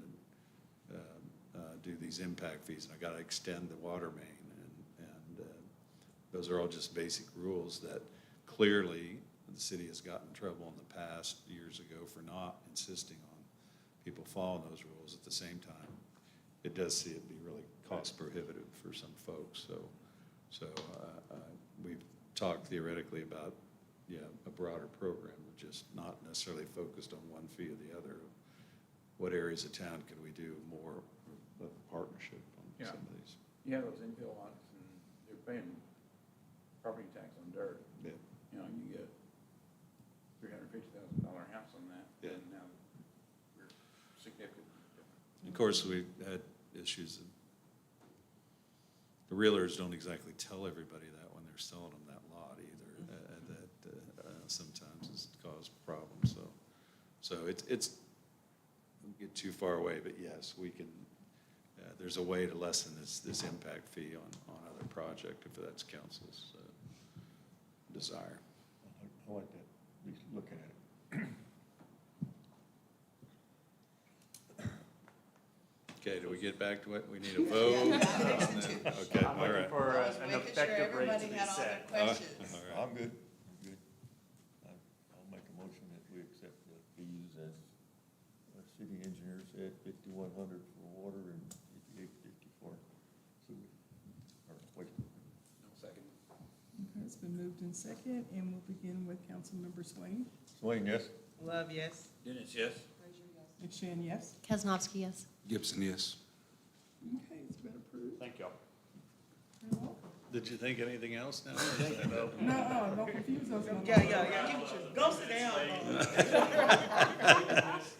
do these impact fees, and I gotta extend the water main, and those are all just basic rules that clearly the city has gotten in trouble in the past years ago for not insisting on people following those rules. At the same time, it does see it be really cost prohibitive for some folks, so we've talked theoretically about, a broader program, just not necessarily focused on one fee or the other. What areas of town can we do more of a partnership on some of these? You have those infill lots, and they're paying property tax on dirt. Yeah. You know, you get $350,000 house on that, Yeah. and now we're significantly different. Of course, we had issues, the realtors don't exactly tell everybody that when they're selling them that lot either, that sometimes has caused problems, so it's, don't get too far away, but yes, we can, there's a way to lessen this impact fee on other project if that's council's desire. I like that, at least looking at it. Okay, do we get back to it? We need a vote? Okay, I'm all looking right. for I was an making sure effective rate to everybody be had all their set. questions. All right. I'm good, I'll make a motion that we accept the fees as our city engineer said, $5,100 for water and $58.50 for sewer, or wastewater. No second. Okay, it's been moved in second, and we'll begin with Councilmember Swain. Swain, yes? Love, yes. Dennis, yes? Frazier, yes. And Shan, yes? Kesnowski, yes. Gibson, yes. Okay, it's been approved. Thank y'all. You're welcome. Did you think anything else now? No, don't confuse us. Yeah. Go sit down.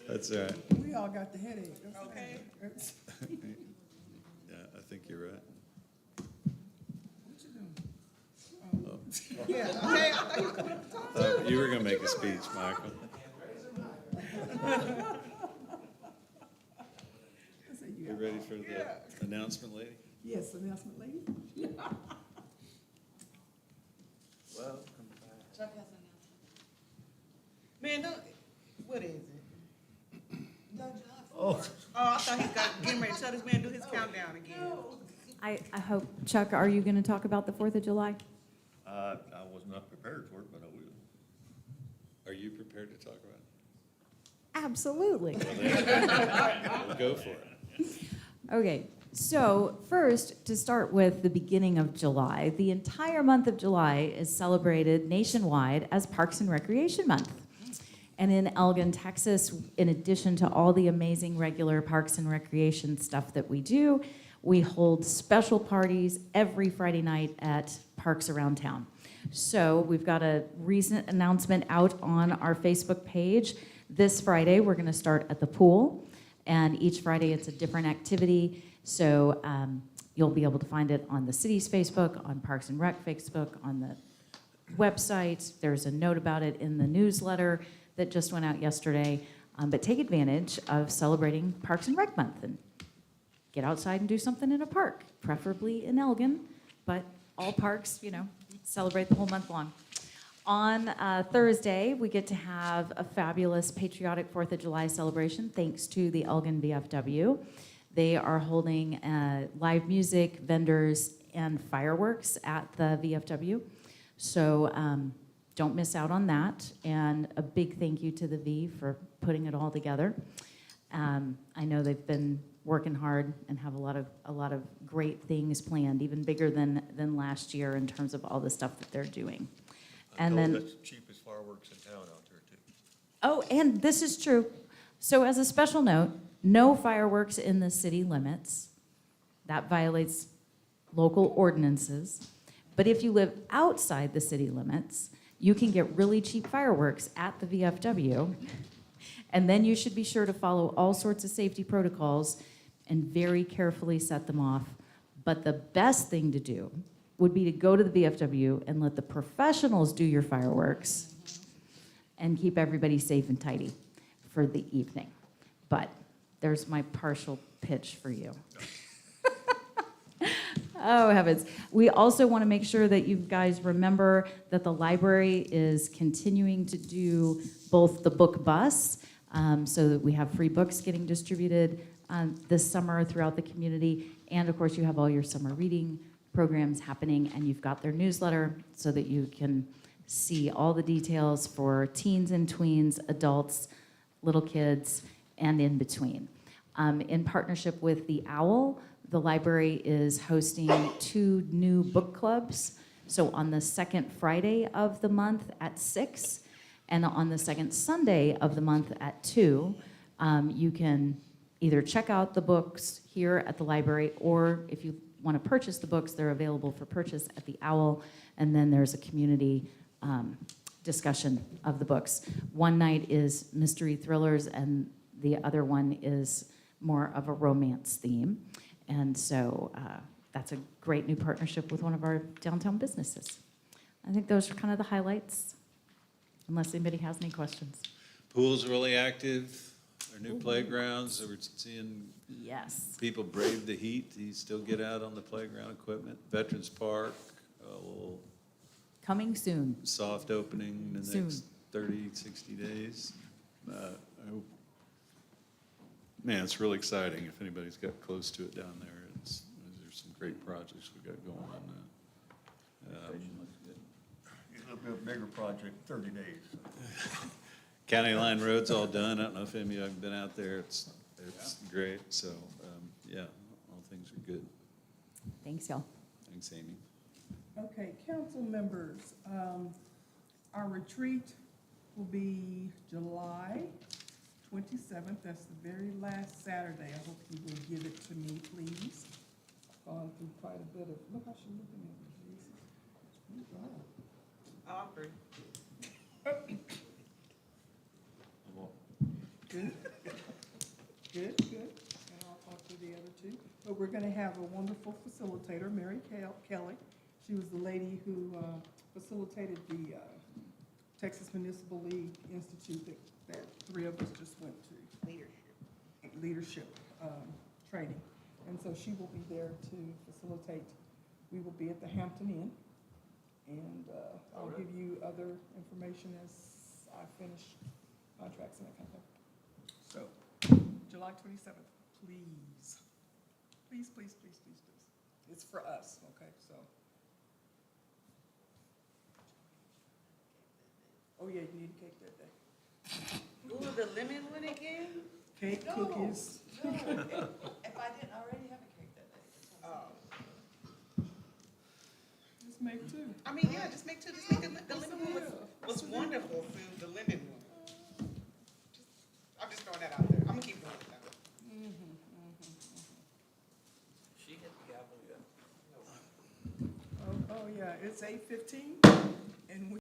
That's all right. We all got the headache. That's Okay. It's- Yeah, I think you're right. What you doing? Oh. Yeah, okay, I thought you were coming up to talk. You were gonna make a speech, Michael. I said You got- ready for the announcement, lady? Yes, announcement lady? Well, Chuck has an announcement. Man, what is it? No, Chuck. Oh. Oh, I thought he got, getting ready to tell this man to do his countdown again. I hope, Chuck, are you going to talk about the 4th of July? I was not prepared for it, but I will. Are you prepared to talk about Absolutely. it? We'll go for it. Okay, so first, to start with the beginning of July, the entire month of July is celebrated nationwide as Parks and Recreation Month. And in Elgin, Texas, in addition to all the amazing regular Parks and Recreation stuff that we do, we hold special parties every Friday night at parks around town. So we've got a recent announcement out on our Facebook page. This Friday, we're going to start at the pool, and each Friday it's a different activity. So you'll be able to find it on the city's Facebook, on Parks and Rec Facebook, on the website. There's a note about it in the newsletter that just went out yesterday. But take advantage of celebrating Parks and Rec Month and get outside and do something in a park, preferably in Elgin, but all parks, celebrate the whole month long. On Thursday, we get to have a fabulous patriotic 4th of July celebration thanks to the Elgin VFW. They are holding live music, vendors, and fireworks at the VFW. So don't miss out on that. And a big thank you to the V for putting it all together. I know they've been working hard and have a lot of great things planned, even bigger than last year in terms of all the stuff that they're doing. And then that's the cheapest fireworks in town out there too. oh, and this is true. So as a special note, no fireworks in the city limits. That violates local ordinances. But if you live outside the city limits, you can get really cheap fireworks at the VFW. And then you should be sure to follow all sorts of safety protocols and very carefully set them off. But the best thing to do would be to go to the VFW and let the professionals do your fireworks and keep everybody safe and tidy for the evening. But there's my partial pitch for you. Oh, heavens. We also want to make sure that you guys remember that the library is continuing to do both the book bus, so that we have free books getting distributed this summer throughout the community. And of course, you have all your summer reading programs happening, and you've got their newsletter so that you can see all the details for teens and tweens, adults, little kids, and in between. In partnership with the OWL, the library is hosting 2 new book clubs. So on the second Friday of the month at 6, and on the second Sunday of the month at 2, you can either check out the books here at the library, or if you want to purchase the books, they're available for purchase at the OWL, and then there's a community discussion of the books. One night is mystery thrillers, and the other one is more of a romance theme. And so that's a great new partnership with one of our downtown businesses. I think those are kind of the highlights, unless anybody has any questions. Pool's really active, our new playgrounds, so we're seeing Yes. people brave the heat, you still get out on the playground equipment. Veterans Park, a little Coming soon. soft opening in the Soon. next 30, 60 days. I hope, man, it's really exciting. If anybody's got close to it down there, there's some great projects we got going on. It'll be a bigger project, 30 days. County Line Road's all done. I don't know if any of you have been out there. It's great. So, yeah, all things are good. Thanks, y'all. Thanks, Amy. Okay, council members, our retreat will be July 27th. That's the very last Saturday. I hope you will give it to me, please. I've gone through quite a bit of, look how she's looking at me, Jesus. Oh, wow. Awkward. Good. Good, good. And I'll talk to the other 2. But we're gonna have a wonderful facilitator, Mary Kelly. She was the lady who facilitated the Texas Municipal League Institute that 3 of us just went to. Leadership training. And so she will be there to facilitate. We will be at the Hampton Inn. And I'll give you other information as I finish contracts and that kind of thing. So, July 27th, please. Please, please, please, please, please. It's for us, okay, so. Oh, yeah, you need a cake that day. Ooh, the lemon one again? Cake, No, cookies. No, if I didn't already have a cake that day. that's what I'm saying. Just make 2. I mean, yeah, just make 2, just make the lemon one was wonderful, Sue, the lemon one. I'm just throwing that out there. I'm gonna keep doing it though. She hit the gavel yet? Oh, yeah, it's 8:15, and we